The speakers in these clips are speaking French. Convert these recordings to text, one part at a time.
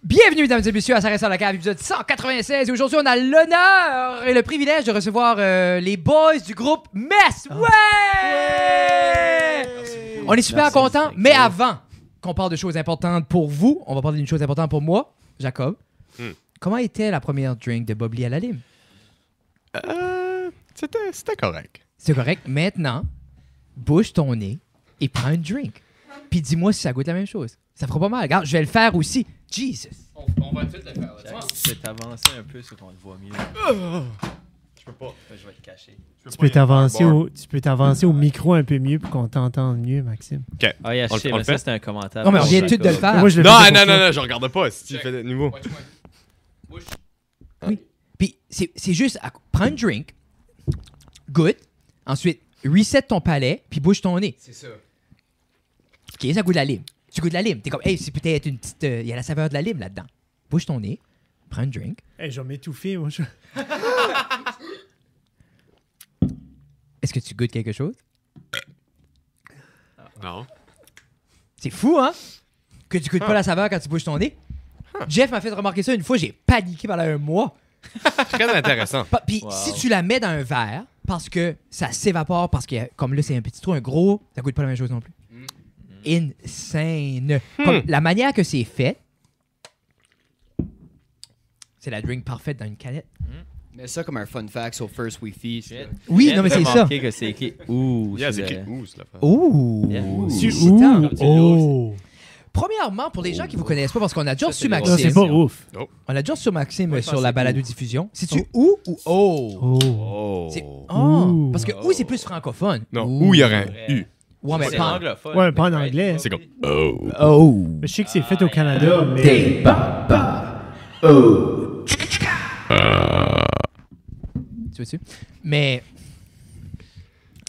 Bienvenue, mesdames et messieurs, à Ça reste dans la cave, épisode 196. Et aujourd'hui, on a l'honneur et le privilège de recevoir les boys du groupe Mess. Ouais! On est super contents, mais avant qu'on parle de choses importantes pour vous, on va parler d'une chose importante pour moi, Jacob. Comment était la première drink de Bob Lee à la lime? C'était correct. C'est correct. Maintenant, bouge ton nez et prends une drink. Puis dis-moi si ça goûte la même chose. Ça fera pas mal. Regarde, je vais le faire aussi. Jesus! On va tout le faire. Là. Je vais t'avancer un peu so qu'on te voit mieux. Je peux pas. Je vais te cacher. Tu peux t'avancer au micro un peu mieux pour qu'on t'entende mieux, Maxime. OK. Ah, yeah, On shit, le mais fait? ça, c'était un commentaire. Non, mais on vient tout de le faire. Moi, je le Non, faisais non, pour non, toi. non, je regarde pas si tu fais de nouveau. Bouche. Puis c'est juste, prends une drink, goûte, ensuite reset ton palais, puis bouge ton nez. C'est ça. OK, ça goûte la lime. Tu goûtes la lime. T'es comme, hey, c'est peut-être une petite... Il y a la saveur de la lime là-dedans. Bouge ton nez, prends une drink. Hey, je vais m'étouffer, moi. Est-ce que tu goûtes quelque chose? Non. C'est fou, hein? Que tu goûtes pas la saveur quand tu bouges ton nez. Jeff m'a fait remarquer ça une fois, j'ai paniqué pendant un mois. Très intéressant. Puis Wow. si tu la mets dans un verre, parce que ça s'évapore, parce que comme là c'est un petit trou, un gros, ça goûte pas la même chose non plus. Insane. Comme la manière que c'est fait, c'est la drink parfaite dans une canette. Mais ça comme un fun fact sur First We Feast. Shit. Oui, Viens non mais de c'est ça. remarquer que c'est écrit ouh. Yeah, sur c'est le- écrit où, là? Ouh. Yeah. Tu Excitant. Oh! Premièrement, pour les gens qui vous connaissent pas, parce qu'on a déjà reçu c'est Non, Maxime. c'est pas ouf. On a déjà reçu Maxime Ouais, je sur pense la que c'est balado-diffusion. C'est-tu ou ou oh? Oh! Oh. C'est oh. Ouh. Parce que ou c'est plus francophone. Non, Ouh. où il y aurait un U. Ouais, mais C'est pas anglophone. Ouais, pas en Right? anglais. C'est comme Oh. oh. Mais je sais que c'est fait au Canada, mais... Tu vois-tu? Mais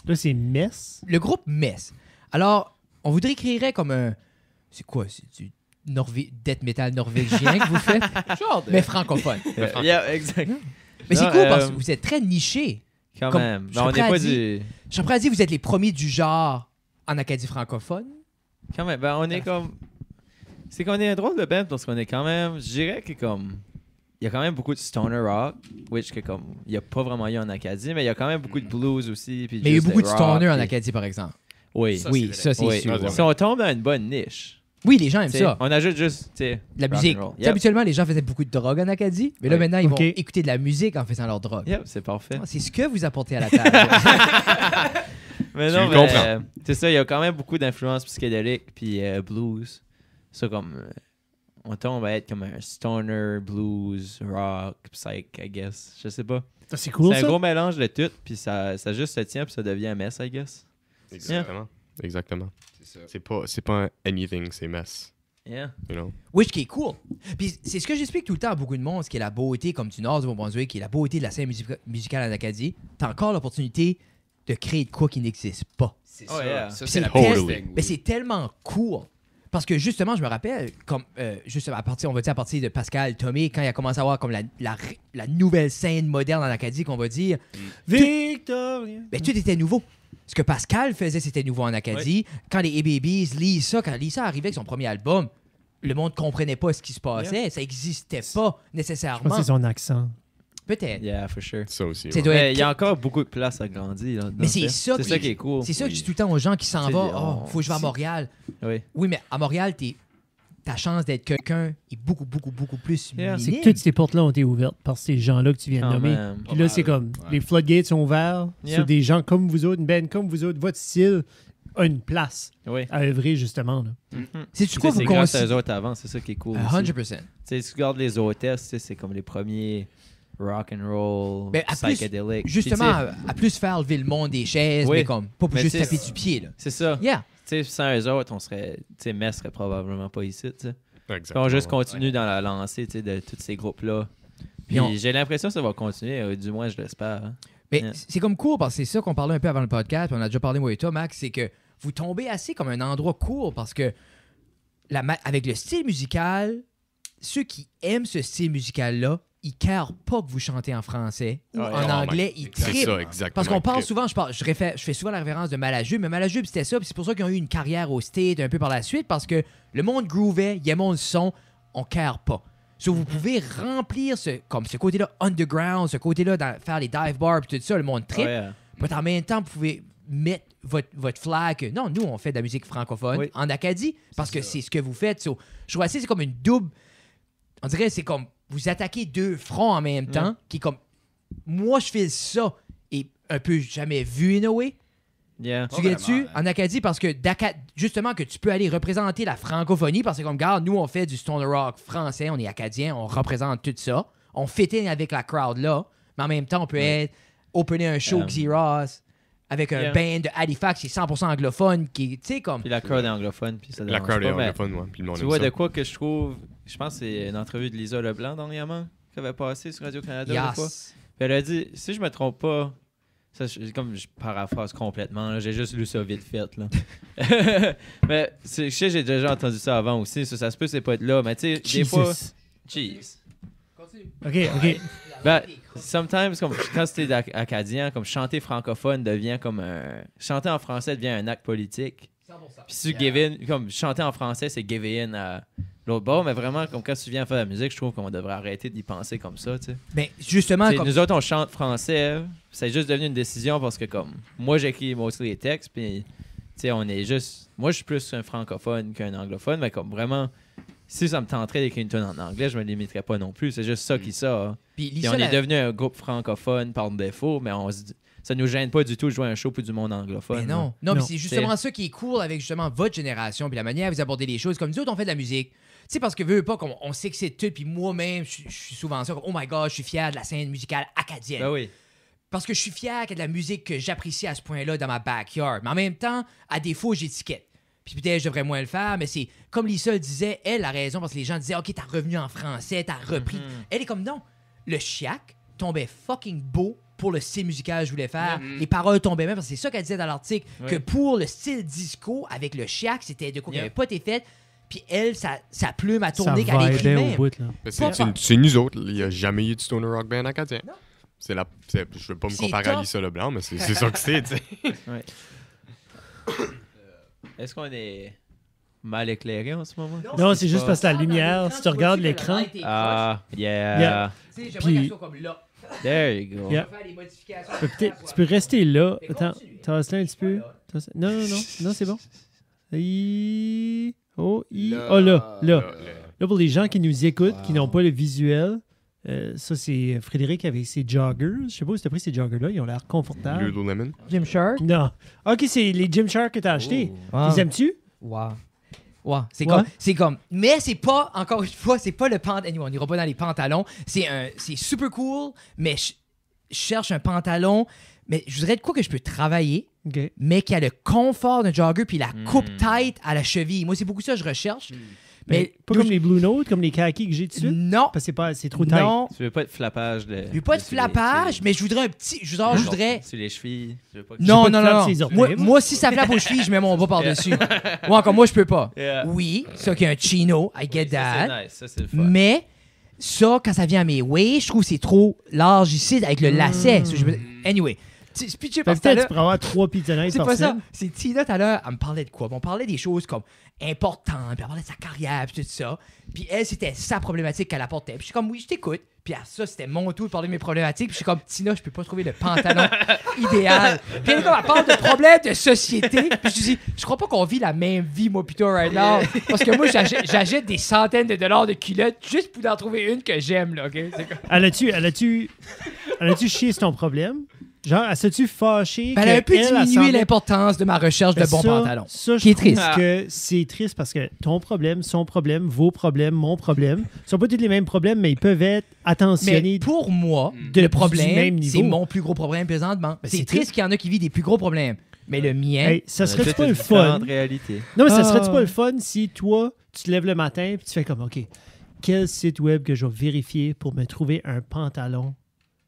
Là, c'est Mess. le groupe Mess. Alors, on vous décrirait comme un... C'est quoi? C'est du death metal norvégien que vous faites? Mais francophone. Yeah, exact. Mais c'est Non, cool parce que vous êtes très niché. Quand Comme- même. je Mais on serais n'est prêt à pas du. Je suis prêt à dire que vous êtes les premiers du genre en Acadie francophone. Quand même. Ben, on est comme. C'est qu'on est un drôle de band parce qu'on est quand même. Je dirais que comme. Il y a quand même beaucoup de stoner rock, which que comme. Il n'y a pas vraiment eu en Acadie, mais il y a quand même beaucoup de blues aussi. Puis Mais il y a eu juste beaucoup de rock, stoner en puis- Acadie, par exemple. Oui. Ça, Oui, c'est ça, c'est Oui. sûr. Ouais. Si on tombe dans une bonne niche. Oui, les gens aiment t'sais, ça. On ajoute juste. t'sais, La rock musique. and roll. Tu sais, Yep. habituellement, les gens faisaient beaucoup de drogue en Acadie, mais là, Oui. maintenant, ils vont Ok. écouter de la musique en faisant leur drogue. Yep, c'est parfait. Ah, c'est ce que vous apportez à la table. Mais Tu non, le mais comprends. c'est ça, il y a quand même beaucoup d'influences psychédéliques puis blues. Ça comme on tombe à être comme un stoner, blues, rock, psych, I guess. Je sais pas. C'est cool, C'est un ça? gros mélange de tout puis ça juste se tient puis ça devient un mess, I guess. Exactement. Exactement. C'est ça. C'est pas un anything, c'est mess. Yeah. You know? Oui, ce qui est cool. Puis c'est ce que j'explique tout le temps à beaucoup de monde, ce qui est la beauté, comme du Nord du Nouveau-Brunswick, qui est la beauté de la scène musicale en Acadie. T'as encore l'opportunité de créer de quoi qui n'existe pas. C'est Oh, ça. yeah. Ça, C'est c'est la totally. best thing. Mais c'est tellement cool. Parce que justement, je me rappelle, comme justement, on va dire à partir de Pascal Tomé, quand il a commencé à avoir comme la nouvelle scène moderne en Acadie, qu'on va dire, Victoria. ben, tout était nouveau. Ce que Pascal faisait, c'était nouveau en Acadie. Quand les A-Babies lisent ça, quand Lisa arrivait avec son premier album, le monde comprenait pas ce qui se passait. Ça existait pas Je pense nécessairement. que c'est son accent. Peut-être. Yeah, for sure. Ça aussi. C'est ouais. doit Mais être- il y a encore beaucoup de place à grandir là. Mais c'est ça, C'est ça qui est cool. C'est ça que je dis tout le temps aux gens qui s'en C'est vont. des- Oh, faut que je vais à Montréal. Oui. Oui, mais à Montréal, ta chance d'être quelqu'un est beaucoup, beaucoup, beaucoup plus Yeah. C'est minime. que toutes ces portes-là ont été ouvertes par ces gens-là que tu viens de Quand nommer. même. Puis là, c'est comme, les floodgates sont ouverts Yeah. sur des gens comme vous autres, une band comme vous autres. Votre style a une place Oui. à œuvrer, justement. Là. C'est Tu quoi sais, vous c'est grâce considérez? aux autres avant, c'est ça qui est cool. aussi. 100%. Tu sais, si tu regardes les hôtesses, tu sais, c'est comme les premiers rock and roll, Ben, à plus- psychédéliques. Justement, Puis, tu sais, à plus faire lever le monde des chaises, Oui. mais comme, pas pour Mais juste tu sais, taper du pied, là. c'est ça. Yeah. Tu sais, sans eux autres, on serait, tu sais, Mess serait probablement pas ici, tu sais. Puis Exactement. on juste continue dans la lancée, tu sais, de tous ces groupes-là. Puis on- j'ai l'impression que ça va continuer, du moins je l'espère. hein. Mais Yeah. c'est comme cool, parce que c'est ça qu'on parlait un peu avant le podcast, puis on a déjà parlé, moi et toi, Max, c'est que vous tombez assez comme un endroit cool, parce que avec le style musical, ceux qui aiment ce style musical-là, ils carent pas que vous chantez en français ou Ouais. en anglais, ils C'est trippent. ça, exactement. Parce qu'on parle Trip. souvent, je fais souvent la référence de Malajube, mais Malajube, c'était ça, puis c'est pour ça qu'ils ont eu une carrière au State un peu par la suite, parce que le monde groovait, il aimait le son, on care pas. So, vous pouvez remplir ce côté-là underground, ce côté-là, faire les dive bars, puis tout ça, le monde trip, Ouais. mais en même temps, vous pouvez mettre votre flag. Non, nous, on fait de la musique francophone Oui. en Acadie, parce que c'est ce que vous faites. So, je vois assez, c'est comme une double... On dirait c'est comme vous attaquez deux fronts en même temps, qui est comme moi je fais ça et un peu jamais vu in a way. Yeah. Tu gagnes-tu en Acadie parce que justement que tu peux aller représenter la francophonie parce que comme regarde, nous on fait du stoner rock français, on est acadien, on représente tout ça, on fit in avec la crowd là, mais en même temps on peut être opener un show Xerox avec un band de Halifax qui est 100% anglophone qui tu sais comme Puis la crowd est anglophone. Puis ça La dérange crowd est pas, mais anglophone, ouais. Puis le monde Tu aime vois ça. de quoi que je trouve. Je pense que c'est une entrevue de Lisa Leblanc dernièrement qui avait passé sur Radio-Canada une fois. yes. Puis elle a dit, si je me trompe pas, ça, comme je paraphrase complètement, là, j'ai juste lu ça vite fait. Là. mais je sais, j'ai déjà entendu ça avant aussi, ça se peut, c'est pas de là, mais tu sais, des fois. Jeez. OK. Ben, sometimes, comme, quand c'était acadien, comme chanter francophone devient comme un. Chanter en français devient un acte politique. 100%. Puis si tu give in, comme chanter en français, c'est give in à l'autre bord, mais vraiment, comme quand tu viens faire de la musique, je trouve qu'on devrait arrêter d'y penser comme ça, tu sais. Ben justement T'sais, comme nous autres, on chante français, c'est juste devenu une décision parce que, comme, moi, j'écris mostly les textes, puis, tu sais, on est juste. Moi, je suis plus un francophone qu'un anglophone, mais comme vraiment, si ça me tenterait d'écrire une tune en anglais, je me limiterais pas non plus. C'est juste ça qui sort. puis Puis Lisa, on est devenu un groupe francophone par défaut, mais ça nous gêne pas du tout de jouer un show pour du monde anglophone. mais là. non, mais Non. c'est justement ça qui est cool avec justement votre génération puis la manière dont vous abordez les choses. Comme nous autres, on fait de la musique. Tu sais, parce que veux pas, comme on sait que c'est tout, puis moi-même, je suis souvent ça, comme oh my god, je suis fier de la scène musicale acadienne. Ben oui. Parce que je suis fier qu'il y a de la musique que j'apprécie à ce point-là dans ma backyard. Mais en même temps, à défaut, j'étiquette. Puis peut-être je devrais moins le faire, mais c'est comme Lisa le disait, elle a raison parce que les gens disaient OK, t'as revenu en français, t'as repris. Elle est comme non. Le chiac tombait fucking beau pour le style musical que je voulais faire. Les paroles tombaient même parce que c'est ça qu'elle disait dans l'article, que pour le style disco avec le chiac, c'était de quoi qui n'avait pas été fait. Puis elle, sa plume a Ça tourné qu'elle écrit vibait au même. bout, là. Mais Pas- c'est nous autres. Il n'y a jamais eu de stoner rock band acadien. Non. Je veux pas me C'est comparer à tough. Lisa Leblanc, mais c'est ça que c'est, tu sais. Est-ce qu'on est mal éclairé en ce moment? Non, c'est juste pas- parce que la lumière, si tu regardes l'écran, Ah, yeah. Yeah. Tu sais, j'aimerais Puis- qu'elle soit comme là. There you go. Yeah. On va faire les modifications. tu peux rester là. Mais Attends, continue. tasse là un petit peu. Non, non, c'est bon. Oh, là. Là, pour les gens qui nous écoutent, qui n'ont pas le visuel, ça, c'est Frédéric avec ses joggers. Je sais pas si tu as pris ces joggers-là. Ils ont l'air confortables. Lululemon. Gymshark. Non. OK, c'est les Gymshark que tu as achetés. Ah. Les aimes-tu? Wow. Wow. C'est Ouais. comme. Mais c'est pas, encore une fois, c'est pas le pantalon. On n'ira pas dans les pantalons. C'est super cool, mais je cherche un pantalon. Mais je voudrais de quoi que je peux travailler, OK. mais qui a le confort d'un jogger puis la coupe tight à la cheville. Moi, c'est beaucoup ça que je recherche. Mais pas comme les Blue Note, comme les khakis que j'ai dessus. non. Parce que c'est trop tight. Non. Tu veux pas de flappage de. Je veux pas de sur les- flappage, sur mais je voudrais un petit. Je voudrais. Sur les chevilles. Tu veux pas que- Non, pas non, de flap non. sur les non. orteils, Moi, moi. moi, si ça flappe aux chevilles, je mets mon bas par-dessus. Moi, encore, moi, je peux pas. Yeah. Oui, ça qui est un chino, I get Ça, that. c'est nice. Ça, c'est le fun. Mais ça, quand ça vient à mes waist, je trouve que c'est trop large ici avec le lacet. So, Anyway, c'est pitché Fait par que ça. peut-être tu pourrais avoir 3 pizza nights C'est par pas ça. semaine. C'est Tina tout à l'heure, elle me parlait de quoi? On parlait des choses comme importantes, puis elle parlait de sa carrière, puis tout ça. Puis elle, c'était sa problématique qu'elle apportait. Puis je suis comme, oui, je t'écoute. Puis à ça, c'était mon tour de parler de mes problématiques. Puis je suis comme, Tina, je peux pas trouver le pantalon idéal. Puis elle, comme, elle parle de problèmes de société. Puis je dis, je crois pas qu'on vit la même vie, moi, plutôt, right now. Parce que moi, j'achète des centaines de dollars de culottes juste pour en trouver une que j'aime, là, OK? C'est comme- Elle a-tu chié sur ton problème? Genre, elle s'est-tu fâchée? Ben, elle a un peu diminué semblait- l'importance de ma recherche de Ben, bons ça, pantalons. Ça, je Qui est trouve triste. que c'est triste parce que ton problème, son problème, vos problèmes, mon problème, ce sont pas tous les mêmes problèmes, mais ils peuvent être attentionnés. Mais pour moi, de- le du problème, même niveau. c'est mon plus gros problème présentement. Ben, c'est c'est triste qu'il y en a qui vivent des plus gros problèmes. Mais le mien, Hey, ça On a serait toutes pas une le fun? différente réalité. Non, mais ça Ah. serait-tu pas le fun si toi, tu te lèves le matin et tu fais comme, OK, quel site web que je vais vérifier pour me trouver un pantalon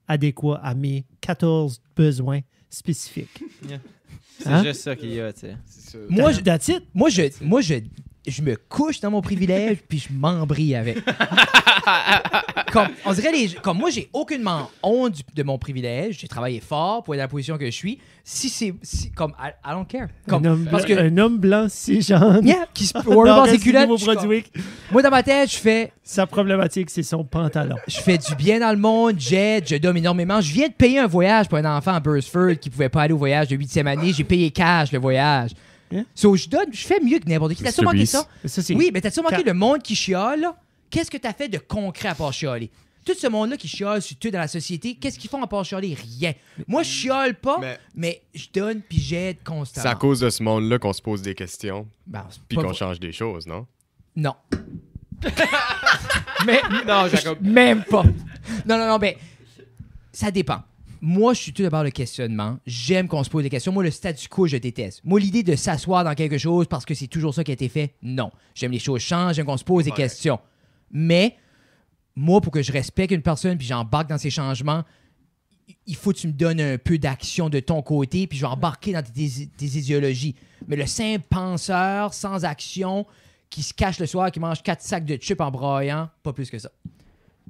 adéquat à mes 14 besoins spécifiques? C'est Hein? juste ça qu'il y a, tu sais. moi, je, That's it. moi, je je me couche dans mon privilège, puis je m'embrie avec. On dirait, comme moi, j'ai aucunement honte de mon privilège. J'ai travaillé fort pour être dans la position que je suis. Comme, I don't care. Comme, un homme blanc cisgenre. Yeah, qui se warm dans ses culottes. Moi, dans ma tête, je fais... Sa problématique, c'est son pantalon. Je fais du bien dans le monde, je donne énormément. Je viens de payer un voyage pour un enfant à Burstford qui pouvait pas aller au voyage de 8e année. J'ai payé cash le voyage. Yeah. So, je fais mieux que n'importe qui. T'as-tu manqué ça? Oui, mais t'as-tu manqué le monde qui chiale, là? Qu'est-ce que t'as fait de concret à part chialer? Tout ce monde-là qui chiale sur tout dans la société, qu'est-ce qu'ils font à part chialer? Rien. Moi, je chiale pas, mais je donne puis j'aide constamment. C'est à cause de ce monde-là qu'on se pose des questions, puis qu'on vrai. change des choses, non? Non. Mais Non, Jacob. même pas. Non, mais ça dépend. Moi, je suis tout d'abord le questionnement. J'aime qu'on se pose des questions. Moi, le statu quo, je déteste. Moi, l'idée de s'asseoir dans quelque chose parce que c'est toujours ça qui a été fait, non. J'aime les choses changent, j'aime qu'on se pose des questions. Mais moi, pour que je respecte une personne puis j'embarque dans ces changements, il faut que tu me donnes un peu d'action de ton côté puis je vais embarquer dans tes idéologies. Mais le simple penseur sans action qui se cache le soir, qui mange 4 sacs de chips en braillant, pas plus que ça.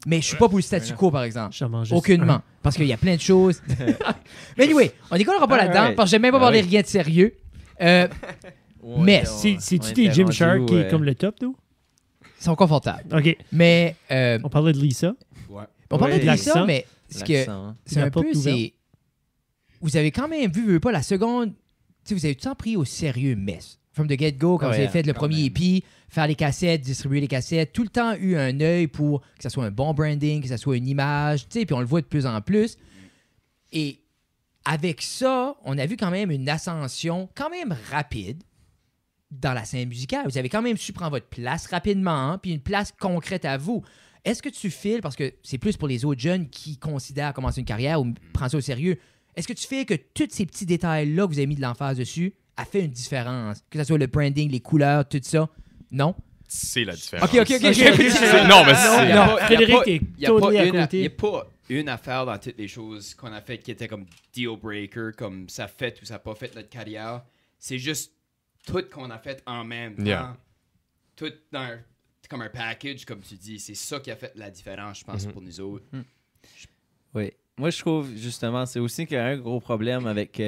Mais je suis pas pour le statu quo, par exemple. Aucunement. Parce qu'il y a plein de choses. Mais anyway, on décollera pas là-dedans parce que j'aime même pas parler rien de sérieux. Mais c'est-tu des Gymshark qui est comme le top, nous? Ils sont confortables. OK. Mais on parlait de Lisa. Ouais. On parlait de l'accent. Lisa, mais c'est un peu... Vous avez quand même vu pas la seconde... Vous avez tout le temps pris au sérieux Mess. From the get-go, quand vous avez fait le premier EP, faire les cassettes, distribuer les cassettes, tout le temps eu un œil pour que ça soit un bon branding, que ça soit une image, puis on le voit de plus en plus. Et avec ça, on a vu quand même une ascension quand même rapide dans la scène musicale. Vous avez quand même su prendre votre place rapidement, hein, puis une place concrète à vous. Est-ce que tu files, parce que c'est plus pour les autres jeunes qui considèrent commencer une carrière ou prendre ça au sérieux, est-ce que tu files que tous ces petits détails-là que vous avez mis de l'emphase dessus a fait une différence? Que ce soit le branding, les couleurs, tout ça? Non? C'est la différence. OK. Non, mais c'est... Non, Frédéric est totally à côté. Il n'y a pas une affaire dans toutes les choses qu'on a faites qui était comme deal breaker, comme ça fait ou ça n'a pas fait notre carrière. C'est juste tout qu'on a fait en même temps. Yeah. Tout comme un package, comme tu dis. C'est ça qui a fait la différence, je pense, pour nous autres. Oui. Moi, je trouve, justement, c'est aussi qu'il y a un gros problème avec...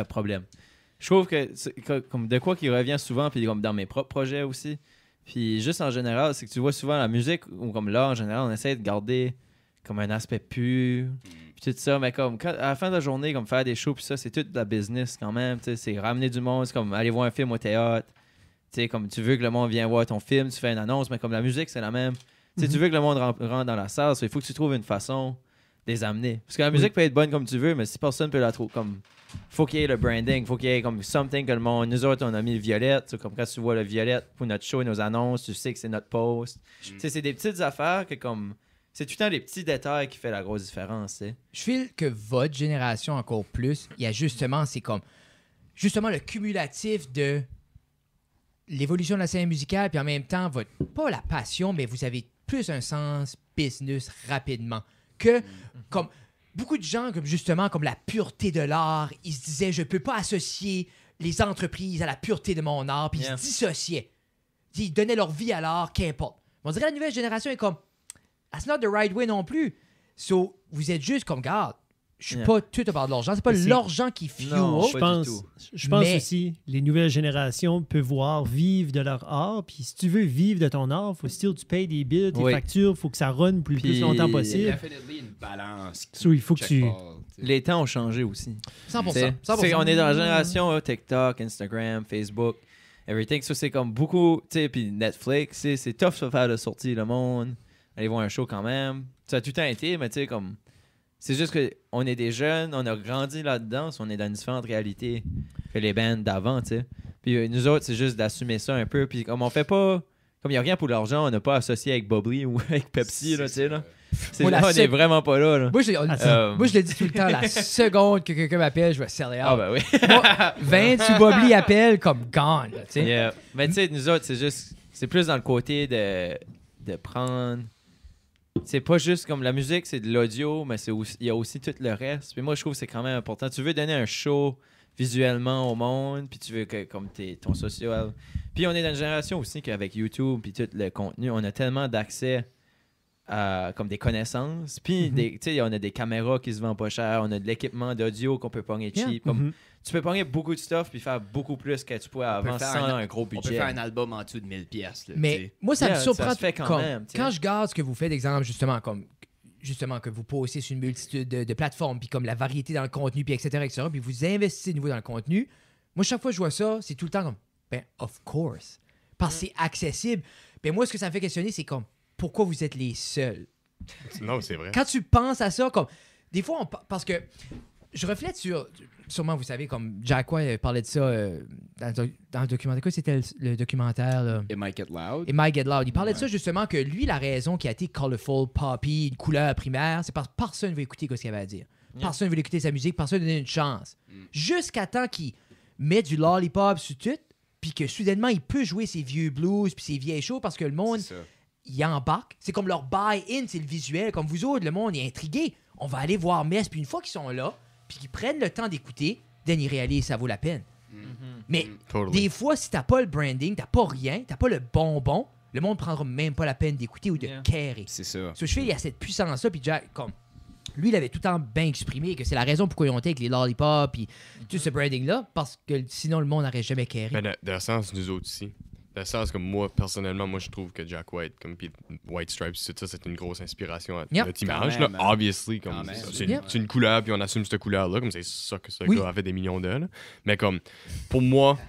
problème. Je trouve que, comme de quoi qui revient souvent, puis comme dans mes propres projets aussi, puis juste en général, c'est que tu vois souvent la musique, ou comme là, en général, on essaie de garder comme un aspect pur, puis tout ça, mais comme à la fin de la journée, comme faire des shows, puis ça, c'est toute de la business quand même, tu sais, c'est ramener du monde, c'est comme aller voir un film au théâtre, tu sais, comme tu veux que le monde vienne voir ton film, tu fais une annonce, mais comme la musique, c'est la même. Tu sais, tu veux que le monde rentre dans la salle, il faut que tu trouves une façon de les amener. Parce que la musique peut être bonne comme tu veux, mais si personne peut la trouver comme... Faut qu'il y ait le branding, faut qu'il y ait comme something que le monde... Nous autres, on a mis le violette, comme quand tu vois le violette pour notre show et nos annonces, tu sais que c'est notre post. Tu sais, c'est des petites affaires que comme... C'est tout le temps les petits détails qui font la grosse différence, tu sais. Je file que votre génération encore plus, il y a justement, c'est comme... Justement, le cumulatif de l'évolution de la scène musicale, puis en même temps, pas la passion, mais vous avez plus un sens business rapidement. Que, comme... Beaucoup de gens, comme justement, comme la pureté de l'art, ils se disaient, je peux pas associer les entreprises à la pureté de mon art, puis ils se dissociaient. Ils donnaient leur vie à l'art, qu'importe. On dirait que la nouvelle génération est comme, that's not the right way non plus. So, vous êtes juste comme, garde, je suis pas tout à part de l'argent, c'est pas l'argent qui fuel. Je pense aussi, les nouvelles générations peuvent voir vivre de leur art, puis si tu veux vivre de ton art, faut still tu payes des bills, tes factures, faut que ça run plus longtemps possible. Il y a définitivement une balance. So, il faut que tu... Les temps ont changé aussi. 100%. On est dans la génération TikTok, Instagram, Facebook, everything. Ça, c'est comme beaucoup, tu sais, puis Netflix, c'est tough de faire de sortir le monde, aller voir un show quand même. Ça a tout le temps été, mais tu sais, comme... C'est juste qu'on est des jeunes, on a grandi là-dedans, on est dans différentes réalités que les bands d'avant, tu sais. Puis nous autres, c'est juste d'assumer ça un peu. Puis comme on fait pas... Comme il n'y a rien pour l'argent, on n'a pas associé avec Bubbly ou avec Pepsi, là, tu sais, là. On est vraiment pas là, là. Moi, je le dis tout le temps, la seconde que quelqu'un m'appelle, je vais sell it out. Ah, ben oui. Moi, 20 sur Bubbly appelle comme gone, tu sais. Yeah. Mais tu sais, nous autres, c'est juste... C'est plus dans le côté de prendre... C'est pas juste comme la musique, c'est de l'audio, mais il y a aussi tout le reste. Puis moi, je trouve que c'est quand même important. Tu veux donner un show, visuellement au monde, puis tu veux que comme ton social. Puis on est dans une génération aussi qu'avec YouTube puis tout le contenu, on a tellement d'accès à comme des connaissances. Puis tu sais, on a des caméras qui se vendent pas cher, on a de l'équipement d'audio qu'on peut pogner cheap. Comme, tu peux pogner beaucoup de stuff puis faire beaucoup plus que tu pouvais avant sans un gros budget. On peut faire un album en dessous de 1000$. Mais moi, ça me surprend ça se fait quand même, quand je regarde ce que vous faites, exemple, justement que vous postez sur une multitude de plateformes, puis comme la variété dans le contenu, puis etc., puis vous investissez de nouveau dans le contenu. Moi, chaque fois que je vois ça, c'est tout le temps comme, ben, of course. Parce que c'est accessible. Ben, moi, ce que ça me fait questionner, c'est comme, pourquoi vous êtes les seuls? Non, c'est vrai. Quand tu penses à ça, comme, des fois, parce que je reflète sur, sûrement, vous savez, comme Jack White parlait de ça dans le documentaire. Quoi, c'était le documentaire, là? It Might Get Loud. It Might Get Loud. Il parlait de ça, justement, que lui, la raison qui a été colorful, poppy, une couleur primaire, c'est parce que personne ne veut écouter ce qu'il avait à dire. Personne ne veut écouter sa musique, personne ne donne une chance. Jusqu'à temps qu'il met du lollipop sur tout, puis que soudainement, il peut jouer ses vieux blues puis ses vieilles shows parce que le monde, il embarque. C'est comme leur buy-in, c'est le visuel. Comme vous autres, le monde est intrigué. On va aller voir Mess, puis une fois qu'ils sont là, puis qu'ils prennent le temps d'écouter, then ils réalisent ça vaut la peine. Mais des fois, si t'as pas le branding, t'as pas rien, t'as pas le bonbon, le monde prendra même pas la peine d'écouter ou de carer. C'est ça. Ce que je fais, il y a cette puissance-là, puis Jack, comme, lui, il avait tout le temps bien exprimé que c'est la raison pourquoi ils ont été avec les lollipops, puis tout ce branding-là, parce que sinon, le monde n'aurait jamais carré. Ben, dans le sens, nous autres aussi. Dans le sens que moi, personnellement, je trouve que Jack White, comme puis White Stripes, tout ça, c'est une grosse inspiration à notre image. Là. Obviously, comme c'est une couleur, puis on assume cette couleur-là, comme c'est ça que ce gars a fait des millions d'eux. Mais comme, pour moi,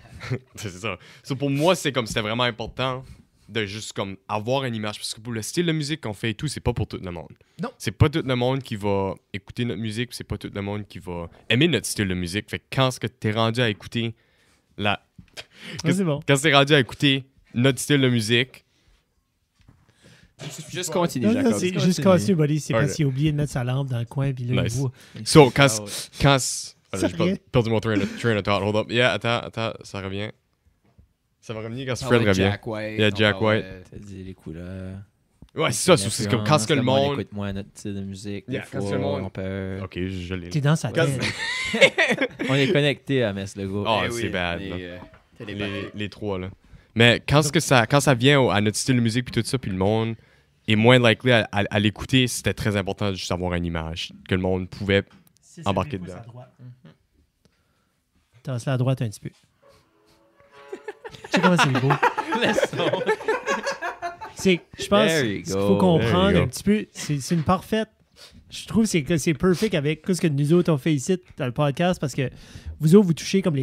c'est ça. Pour moi, c'est comme, c'était vraiment important de juste comme avoir une image. Parce que pour le style de musique qu'on fait et tout, c'est pas pour tout le monde. Non. C'est pas tout le monde qui va écouter notre musique, puis c'est pas tout le monde qui va aimer notre style de musique. Fait que quand ce que t'es rendu à écouter quand c'est rendu à écouter notre style de musique. Juste continue, Jacob. Juste continue, buddy. C'est parce qu'il a oublié de mettre sa lampe dans le coin, puis là, il voit. So, j'ai perdu mon train of thought. Hold up. Yeah, attends, ça revient. Ça va revenir quand Fred revient. Jack White. Yeah, Jack White. T'as dit les couleurs. Ouais, c'est ça. C'est comme quand ce que le monde écoute moins notre style de musique. Yeah, des fois, le monde... on peut... Ok, je l'ai. T'es dans sa tête. On est connecté à Mess Lego. Oh, c'est bad. Les trois, là. Mais quand ça vient à notre style de musique puis tout ça, puis le monde est moins likely à l'écouter, c'était très important de juste avoir une image que le monde pouvait embarquer dedans. Tasse-la à droite un petit peu. Tu sais comment c'est beau? Je pense qu'il faut comprendre un petit peu. C'est une parfaite. Je trouve que c'est perfect avec ce que nous autres on fait ici dans le podcast parce que vous autres, vous touchez comme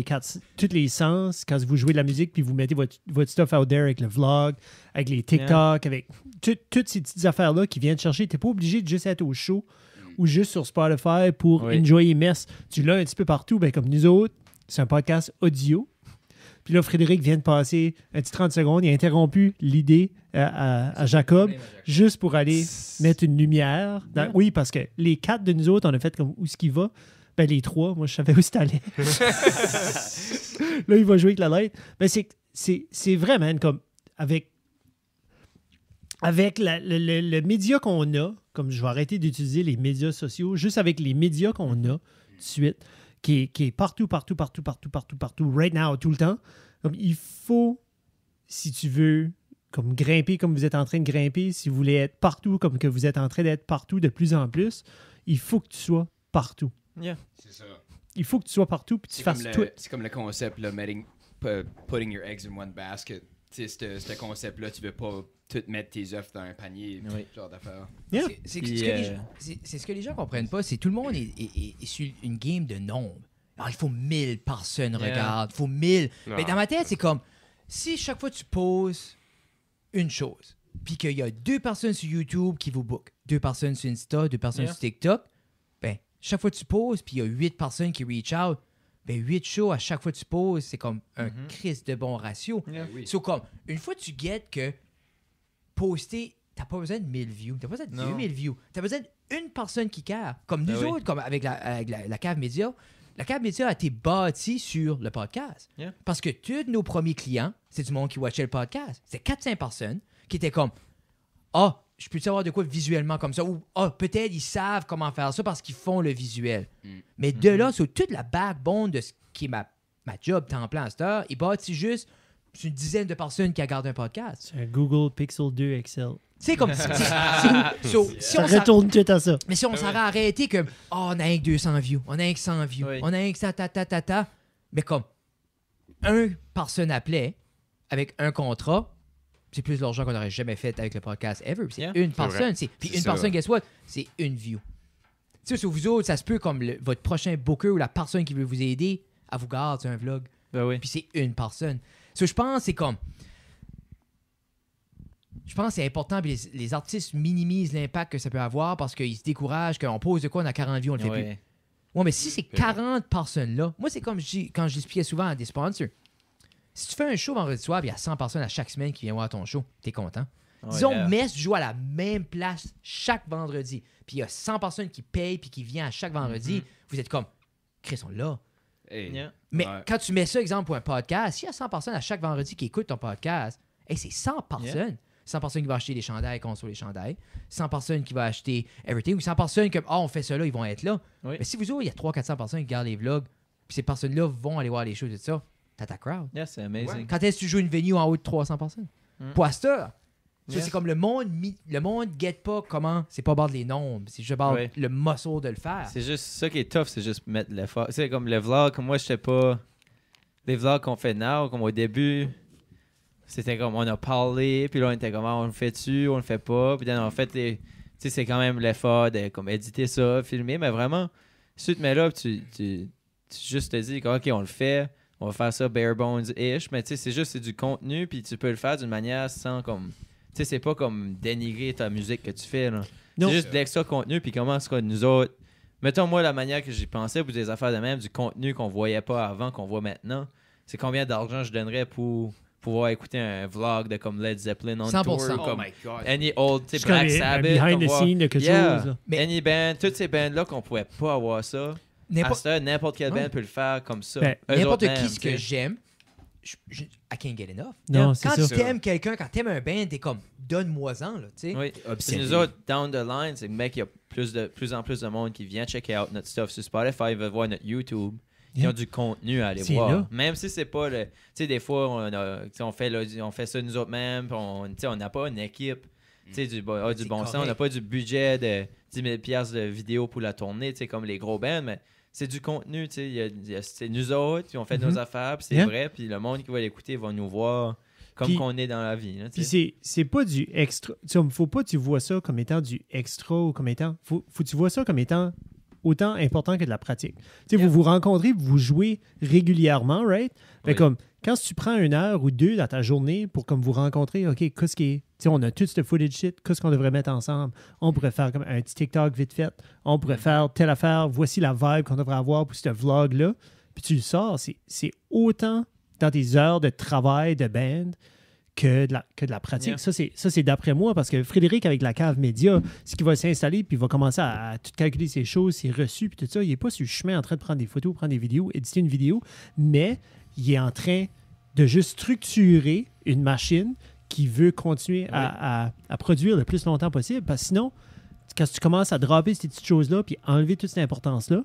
tous les sens quand vous jouez de la musique puis vous mettez votre stuff out there avec le vlog, avec les TikTok, avec toutes ces petites affaires-là qui viennent chercher. T'es pas obligé de juste être au show ou juste sur Spotify pour enjoyer Mess. Tu l'as un petit peu partout. Ben, comme nous autres, c'est un podcast audio. Puis là, Frédéric vient de passer un petit 30 secondes. Il a interrompu l'idée à Jacob juste pour aller mettre une lumière. Oui, parce que les 4 de nous autres, on a fait comme où est-ce qu'il va. Ben, les 3, moi, je savais où c'était. Là, il va jouer avec la lettre. Ben, c'est vraiment comme avec le média qu'on a, comme je vais arrêter d'utiliser les médias sociaux, juste avec les médias qu'on a tout de suite, qui est partout, right now, tout le temps. Comme il faut, si tu veux, comme grimper comme vous êtes en train de grimper, si vous voulez être partout comme que vous êtes en train d'être partout de plus en plus, il faut que tu sois partout. Yeah. C'est ça. Il faut que tu sois partout puis tu fasses tout. C'est comme le concept, là, putting your eggs in one basket. Tu sais, ce concept-là, tu veux pas tout mettre tes œufs dans un panier, genre d'affaires. Yeah. C'est ce que les gens comprennent pas, c'est tout le monde est sur une game de nombre. Alors, il faut 1000 personnes regardent, il faut 1000. Mais dans ma tête, c'est comme, si chaque fois tu poses une chose, puis qu'il y a 2 personnes sur YouTube qui vous bookent, 2 personnes sur Insta, 2 personnes sur TikTok, ben, chaque fois tu poses, puis il y a 8 personnes qui reach out, ben 8 shows à chaque fois que tu poses, c'est comme un Christ de bon ratio. C'est comme, une fois tu guettes que poster, t'as pas besoin de 1000 views, t'as pas besoin de 2000 views, t'as besoin d'une personne qui care. Comme nous autres, comme avec la Cave Média. La Cave Média a été bâtie sur le podcast. Parce que tous nos premiers clients, c'est du monde qui watchait le podcast. C'est 400 personnes qui étaient comme, je peux savoir de quoi visuellement comme ça? Ou peut-être ils savent comment faire ça parce qu'ils font le visuel. Mais de là, sur toute la backbone de ce qui est ma job temps plein à cette heure, ils bâtissent juste une dizaine de personnes qui regardent un podcast. C'est un Google Pixel 2 Excel. C'est comme si ça retourne tout à ça. Mais si on s'aurait arrêté que on a rien que 200 views, on a rien que 100 views, on a rien que ça, ta. Mais comme un personne appelait avec un contrat, c'est plus de l'argent qu'on n'aurait jamais fait avec le podcast ever. C'est une personne. Puis une personne, guess what? C'est une view. Tu sais, sur vous autres, ça se peut comme votre prochain booker ou la personne qui veut vous aider, elle vous garde sur un vlog. Puis c'est une personne. So, je pense que c'est comme... Je pense que c'est important que les artistes minimisent l'impact que ça peut avoir parce qu'ils se découragent, qu'on pose de quoi on a 40 views, on le fait plus. Ouais, mais si c'est 40 personnes-là, moi, c'est comme quand je l'expliquais souvent à des sponsors. Si tu fais un show vendredi soir et il y a 100 personnes à chaque semaine qui viennent voir ton show, t'es content. Disons, Mess joue à la même place chaque vendredi. Puis il y a 100 personnes qui payent puis qui viennent à chaque vendredi. Vous êtes comme, Chris, on l'a. Mais quand tu mets ça, exemple, pour un podcast, s'il y a 100 personnes à chaque vendredi qui écoutent ton podcast, c'est 100 personnes. 100 personnes qui vont acheter des chandails, sur les chandails. 100 personnes qui vont acheter everything. Ou 100 personnes comme, on fait ça là, ils vont être là. Mais si vous autres, il y a 300-400 personnes qui regardent les vlogs, puis ces personnes-là vont aller voir les shows et tout ça, t'as ta crowd. C'est amazing. Quand est-ce que tu joues une venue en haut de 300 personnes? Pour ça, c'est comme le monde guette pas comment, c'est pas barre les nombres, c'est juste barre le muscle de le faire. C'est juste ça qui est tough, c'est juste mettre l'effort. C'est comme le vlog, comme moi, je sais pas. Les vlogs qu'on fait now, comme au début, c'était comme on a parlé, puis là on était comme on le fait-tu, on le fait pas, puis là on fait les. Tu sais, c'est quand même l'effort de comme éditer ça, filmer, mais vraiment, si tu te mets là, tu juste te dis, ok, on le fait. On va faire ça bare bones-ish, mais tu sais, c'est du contenu, puis tu peux le faire d'une manière sans comme... Tu sais, c'est pas comme dénigrer ta musique que tu fais, là. C'est juste de l'extra contenu, puis comment est-ce que nous autres... Mettons, moi, la manière que j'y pensais pour des affaires de même, du contenu qu'on voyait pas avant, qu'on voit maintenant, c'est combien d'argent je donnerais pour pouvoir écouter un vlog de comme Led Zeppelin on 100%. tour, comme my God. any old, tu sais, Black Sabbath, behind the scene de quelque chose. Là. Mais any band, toutes ces bands-là qu'on pouvait pas avoir ça... N'importe quel band peut le faire comme ça. N'importe qui, ce que j'aime, I can't get enough. Non, quand tu t'aimes quelqu'un, quand t'aimes un band, t'es comme, donne-moi-en, là, tu sais. Oui, puis nous autres, down the line, c'est que mec, il y a plus en plus de monde qui vient checker out notre stuff sur Spotify, ils veulent voir notre YouTube. Ils ont du contenu à aller voir. Là. Même si c'est pas le... Tu sais, des fois, on fait ça nous autres mêmes, on n'a pas une équipe du bon sens, on n'a pas du budget de 10 000$ de vidéo pour la tournée, comme les gros bands, mais c'est du contenu, c'est nous autres, puis on fait nos affaires, puis c'est vrai, puis le monde qui va l'écouter va nous voir comme qu'on est dans la vie. Là, puis c'est pas du extra. Faut pas que tu vois ça comme étant du extra ou comme étant... Faut que tu vois ça comme étant autant important que de la pratique. Vous vous rencontrez, vous jouez régulièrement, right? Fait comme, quand tu prends 1 heure ou 2 dans ta journée pour comme vous rencontrer, OK, qu'est-ce qui est... on a tout ce footage shit, qu'est-ce qu'on devrait mettre ensemble? On pourrait faire comme un petit TikTok vite fait. On pourrait faire telle affaire. Voici la vibe qu'on devrait avoir pour ce vlog-là. Puis tu le sors. C'est autant dans tes heures de travail de band que de la pratique. Ça, c'est d'après moi, parce que Frédéric, avec la cave média, ce qui va s'installer, puis il va commencer à tout calculer ses choses, ses reçus, puis tout ça, il n'est pas sur le chemin en train de prendre des photos, prendre des vidéos, éditer une vidéo, mais il est en train de juste structurer une machine qui veut continuer à produire le plus longtemps possible, parce que sinon, quand tu commences à dropper ces petites choses-là, puis enlever toute cette importance-là,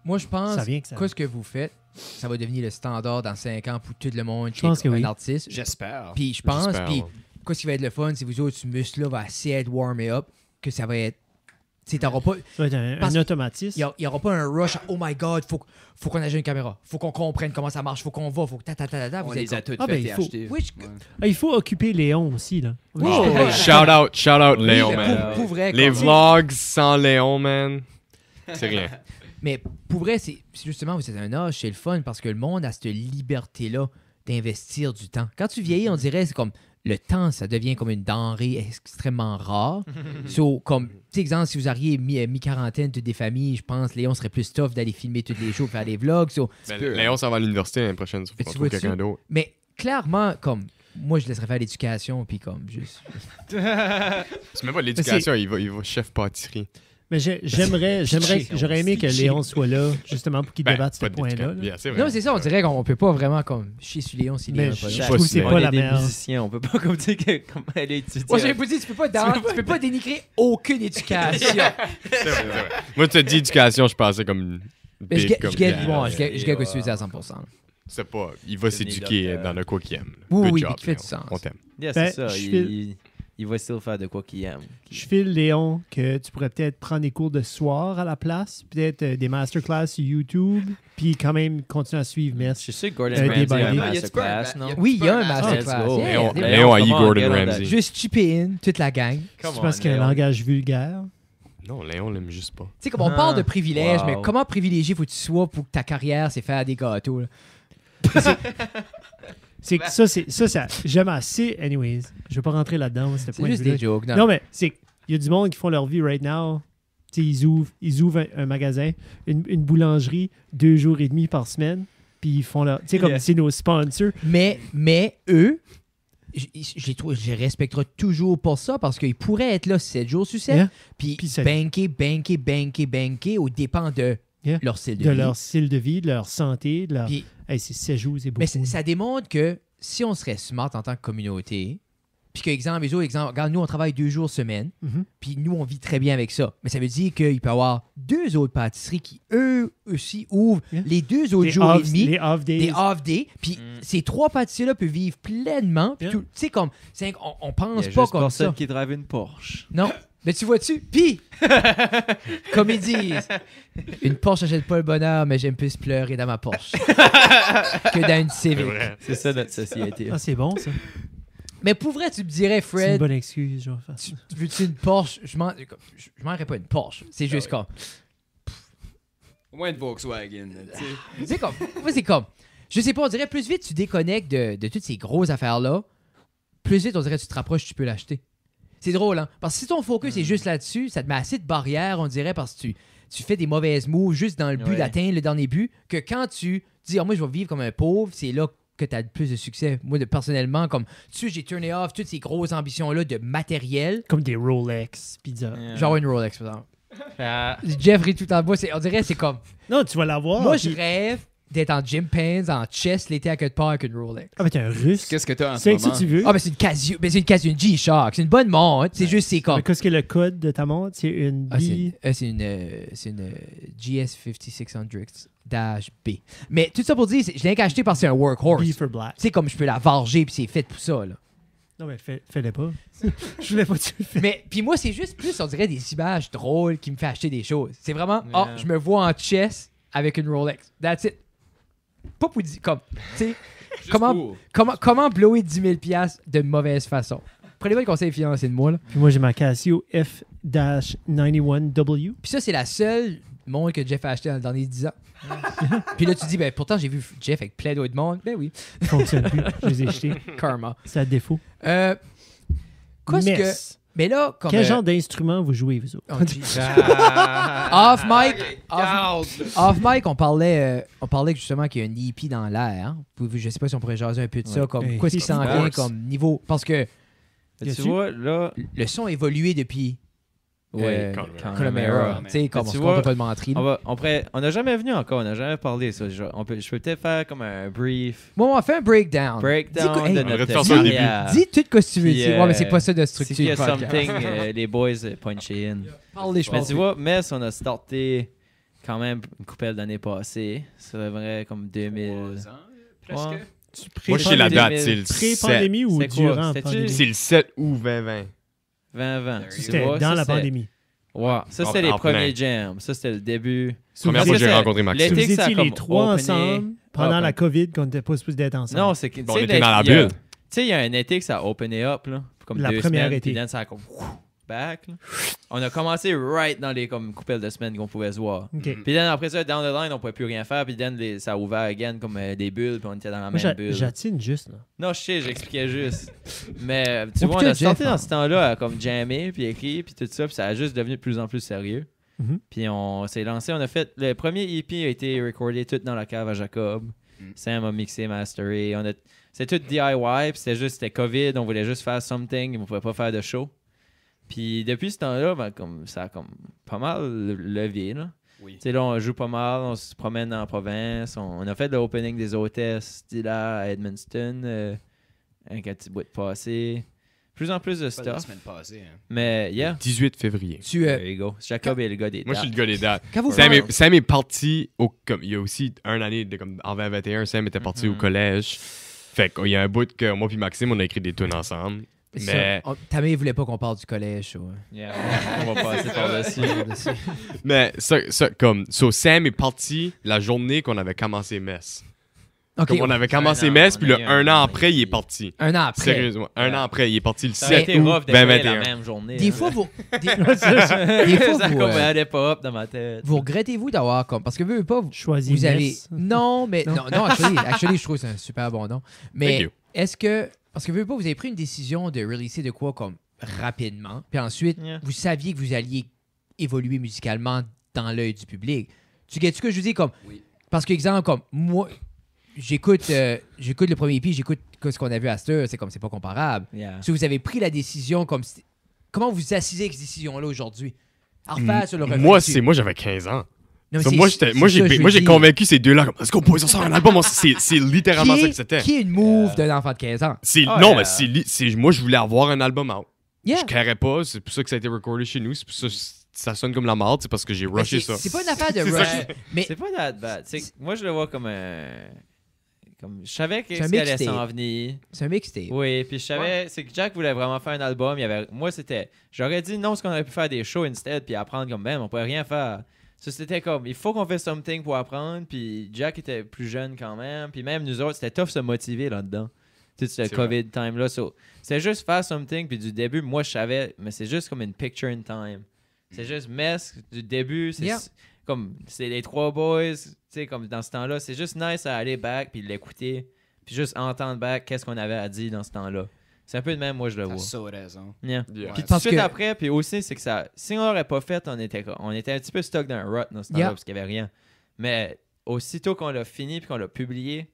moi, je pense que ce que vous faites, ça va devenir le standard dans 5 ans pour tout le monde qui est un artiste. J'espère. Puis je pense, puis quoi ce qui va être le fun, c'est vous autres, ce muscle-là va assez être warmé up, que ça va être... T'auras pas... Ça va être un automatisme. Il n'y aura pas un rush, oh my God, faut qu'on achète une caméra, faut qu'on comprenne comment ça marche, faut qu'on va, faut que on les a toutes faites et achetées. Il faut occuper Léon aussi, là. Oui, shout out Léon, man. Pour vrai, les vlogs sans Léon, man, c'est rien. Mais pour vrai, c'est justement, vous êtes un âge, c'est le fun parce que le monde a cette liberté-là d'investir du temps. Quand tu vieillis, on dirait c'est comme le temps, ça devient comme une denrée extrêmement rare. Comme, tu sais, exemple, si vous arriviez mi-quarantaine, toutes des familles, je pense, Léon serait plus tough d'aller filmer tous les shows, faire des vlogs. Léon s'en va à l'université l'année prochaine, il faut trouver quelqu'un d'autre. Mais clairement, comme, moi, je laisserais faire l'éducation, puis comme, juste... C'est même pas l'éducation, il va chef pâtisserie. Mais j'aurais aimé que Léon soit là, justement, pour qu'il débatte ce point-là. Non, mais c'est ça, on dirait qu'on peut pas vraiment comme chier sur Léon si Léon Mais est pas là. je trouve que c'est pas la meilleure. Musiciens, on peut pas comme dire que comme elle est étudiante. Moi, j'avais pas dit, tu peux pas dénigrer aucune éducation. C'est vrai. Moi, tu as dit éducation, je pensais comme. Mais je gagne que tu dis à 100%. C'est pas. Il va s'éduquer dans le quoi qu'il aime. Oui, job, il fait du sens. On t'aime. Yeah, c'est ça. Il va still faire de quoi qu'il aime. Je file, Léon, que tu pourrais peut-être prendre des cours de soir à la place, peut-être des masterclass sur YouTube, puis quand même continuer à suivre Mess. Je suis sûr que Gordon Ramsay a un masterclass, non? Oui, il y a un masterclass. Léon a eu Gordon Ramsay. Juste chipper in, toute la gang. Tu penses qu'il y a un langage vulgaire? Non, Léon l'aime juste pas. Tu sais, comme on parle de privilèges, mais comment privilégié faut que tu sois pour que ta carrière, c'est faire des gâteaux, là? C'est que ça, j'aime assez, anyways. Je vais pas rentrer là-dedans, c'est juste des jokes. Non, mais c'est il y a du monde qui font leur vie right now. Tu sais, ils ouvrent un magasin, une boulangerie, 2 jours et demi par semaine, puis ils font leur... Tu sais, comme c'est nos sponsors. Mais eux, je les respecterai toujours pour ça parce qu'ils pourraient être là 7 jours sur 7, puis banquer aux dépens de leur style de vie. De leur style de vie, de leur santé, de leur... Puis, c'est 7 jours, c'est beaucoup. Mais ça démontre que si on serait smart en tant que communauté, puis que, exemple, regarde, nous, on travaille 2 jours semaine, puis nous, on vit très bien avec ça. Mais ça veut dire qu'il peut y avoir 2 autres pâtisseries qui, eux aussi, ouvrent les 2 autres jours et demi. Les off-days. Des off-days. Puis ces 3 pâtisseries-là peuvent vivre pleinement. Puis tu sais, comme, on pense pas comme ça. Il y a qui drive une Porsche. Non. Mais tu vois-tu? Puis, comme ils disent, une Porsche n'achète pas le bonheur, mais j'aime plus pleurer dans ma Porsche que dans une Civic. C'est ça notre société. Ah, c'est bon, ça. Mais pour vrai, tu me dirais, Fred... C'est une bonne excuse, je vais faire ça. Veux-tu une Porsche? Je m'en pas une Porsche. C'est juste comme... Au moins une Volkswagen. C'est comme... Je sais pas, on dirait plus vite tu déconnectes de toutes ces grosses affaires-là, plus vite on dirait tu te rapproches, tu peux l'acheter. C'est drôle, hein? Parce que si ton focus est juste là-dessus, ça te met assez de barrières, on dirait, parce que tu fais des mauvaises moves juste dans le but d'atteindre le dernier but, que quand tu dis « moi, je vais vivre comme un pauvre », c'est là que tu as le plus de succès. Moi, personnellement, comme j'ai turné off toutes ces grosses ambitions-là de matériel. Comme des Rolex, pizza. Genre une Rolex, par exemple. Jeff rit tout en bas. On dirait c'est comme... Non, tu vas l'avoir. Moi, je rêve d'être en gym pants, en chest, l'été à quelque part avec une Rolex. Ah, mais t'es un russe. Qu'est-ce que t'as en ce moment? C'est ça que tu veux? Ah, mais c'est une Casio. Mais c'est une Casio, une G-Shock. C'est une bonne montre. C'est juste, c'est comme... Mais qu'est-ce que le code de ta montre? C'est une B... c'est une GS5600-B. Mais tout ça pour dire, je l'ai acheté parce que c'est un workhorse. B for black. Tu sais, comme je peux la varger puis c'est fait pour ça, là. Non, mais fais-le pas. Je voulais pas que tu le fasses. Mais, puis moi, c'est juste plus, on dirait, des images drôles qui me fait acheter des choses. C'est vraiment, je me vois en chess avec une Rolex. That's it. Pas pour dire, comme, tu sais, comment blower 10 000 $ de mauvaise façon. Prenez-moi le conseil financier de moi, là. Puis moi, j'ai ma Casio F-91W. Puis ça, c'est la seule montre que Jeff a acheté dans les derniers 10 ans. Puis là, tu dis, ben pourtant, j'ai vu Jeff avec plein d'autres montres. Ben oui. Ça fonctionne plus. Je les ai jetés. Karma. C'est à défaut. Mais là, comme... Quel genre d'instrument vous jouez, vous autres? Off mic, on parlait justement qu'il y a un EP dans l'air. Hein? Je sais pas si on pourrait jaser un peu de ça. Comme, quoi est-ce qui s'en vient comme niveau... Parce que... Tu vois, là... Le son a évolué depuis... Connemara. Tu sais, comme on se compte pas de mentir. On n'a jamais venu encore, on n'a jamais parlé de ça. Je peux peut-être faire comme un brief. Bon, on fait un breakdown. De notre carrière. Dis tout ce que tu veux dire. Ouais, mais c'est pas ça de structure. S'il y a something, les boys punch in. Parle les choses. Mais tu vois, Mess, on a starté quand même une couple d'années passées. C'est vrai, comme 2000. 3 ans, presque. Moi, je sais la date, c'est le 7. Pré-pandémie ou durant la pandémie? C'est le 7 août 2020. 2020. C'était dans la pandémie. Ouais, ça c'était les premiers jams. Ça c'était le début. Première fois que j'ai rencontré Maxime. Vous étiez les 3 ensemble pendant la COVID qu'on n'était pas supposé d'être ensemble. Non, c'est que. On était dans la bulle. Tu sais, il y a un été que ça a opené up, là. Comme la 2 première semaines. été. Puis là, ça a comme. Back, là. On a commencé right dans les comme coupelles de semaines qu'on pouvait se voir. Okay. Puis là, après ça, down the line, on pouvait plus rien faire. Puis là, ça a ouvert again comme des bulles. Puis on était dans la même bulle. J'attine juste, là. Non, je sais, j'expliquais juste. Mais tu vois, on a sorti dans ce temps-là à comme jammer, puis écrit, puis tout ça. Puis ça a juste devenu de plus en plus sérieux. Puis on s'est lancé. On a fait. Le premier EP a été recordé tout dans la cave à Jacob. Sam a mixé, masteré. C'était tout DIY. Puis c'était COVID. On voulait juste faire something. On pouvait pas faire de show. Puis depuis ce temps-là, ben, comme, ça a comme pas mal levé. Là. Oui. Tu sais, là, on joue pas mal, on se promène dans la province. On a fait l'opening des hôtesses là, à Edmundston, un petit bout de passé. Plus en plus de Pas stuff. la semaine passée. Hein. Mais, yeah. 18 février. There you go. Jacob est le gars des Moi, je suis dates. le gars des dates. Quand vous Sam est parti il y a aussi une année, en 2021, Sam était parti au collège. Fait qu'il y a un bout que moi puis Maxime, on a écrit des tunes ensemble. Mais, Tamé voulait pas qu'on parle du collège. So, Yeah, on va passer par-dessus. mais Sam est parti la journée qu'on avait commencé Mess. OK. Comme on avait commencé an, Mess, puis on a là, eu un un an an après, il est et- parti. Un an après. Sérieusement, un an après, il est parti le Ça aurait 7 été août rough de la 2021. même journée. Des hein. fois, vous... Des Ça fois, vous, comme allait pas up dans ma tête. vous regrettez-vous d'avoir comme... Parce que vous, pas, Choisis vous avez... Mess. Non, mais... Non, actually, je trouve que c'est un super bon nom. Thank Mais you. est-ce que... Parce que vous avez pris une décision de releaser de quoi comme rapidement, puis ensuite, Yeah. vous saviez que vous alliez évoluer musicalement dans l'œil du public. Tu sais ce que je dis comme... Oui. Parce que, exemple, comme moi... J'écoute le premier EP, j'écoute ce qu'on a vu à cette heure, c'est comme c'est pas comparable. Yeah. Si vous avez pris la décision comme comment vous assisez avec cette décision-là aujourd'hui? À refaire sur le reflet Moi, dessus. moi, j'avais 15 ans. Non, mais So, c'est- moi, c'est moi, ça que je j'ai veux dire. convaincu ces deux-là. Comme, est-ce qu'on pourrait sortir un album? C'est littéralement ça que c'était. Qui est une move d'un enfant de 15 ans? Non, yeah. mais moi, je voulais avoir un album out. Yeah. Je carrais pas. C'est pour ça que ça a été recordé chez nous. C'est pour ça que ça sonne comme la merde. C'est parce que j'ai Mais rushé c'est- ça. C'est pas une affaire de C'est ça rush. Mais C'est pas that bad. Moi, je le vois comme un. Comme, je savais C'est un qu'est-ce qui allait mixtape. s'en venir. c'est un mixtape. Oui, puis je savais, c'est que Jack voulait vraiment faire un album. Moi, c'était. J'aurais dit non, parce qu'on aurait pu faire des shows instead, puis apprendre comme même, on pourrait rien faire. Ça, c'était comme, il faut qu'on fasse something pour apprendre, puis Jack était plus jeune quand même, puis même nous autres, c'était tough de se motiver là-dedans. Tu sais, C'est ce COVID time-là. C'était juste faire something, puis du début, moi, je savais, mais c'est juste comme une picture in time. C'est juste Mess, du début, c'est Yeah. comme, c'est les trois boys, tu sais, comme dans ce temps-là, c'est juste nice à aller back, puis l'écouter. Puis juste entendre back qu'est-ce qu'on avait à dire dans ce temps-là. C'est un peu de même, moi, je le vois. T'as ça raison. Yeah. Yeah. Puis tout de Parce suite que- après, puis aussi, c'est que ça... Si on l'aurait pas fait, on était un petit peu stuck dans un rut dans ce temps-là, Yeah. parce qu'il n'y avait rien. Mais aussitôt qu'on l'a fini puis qu'on l'a publié,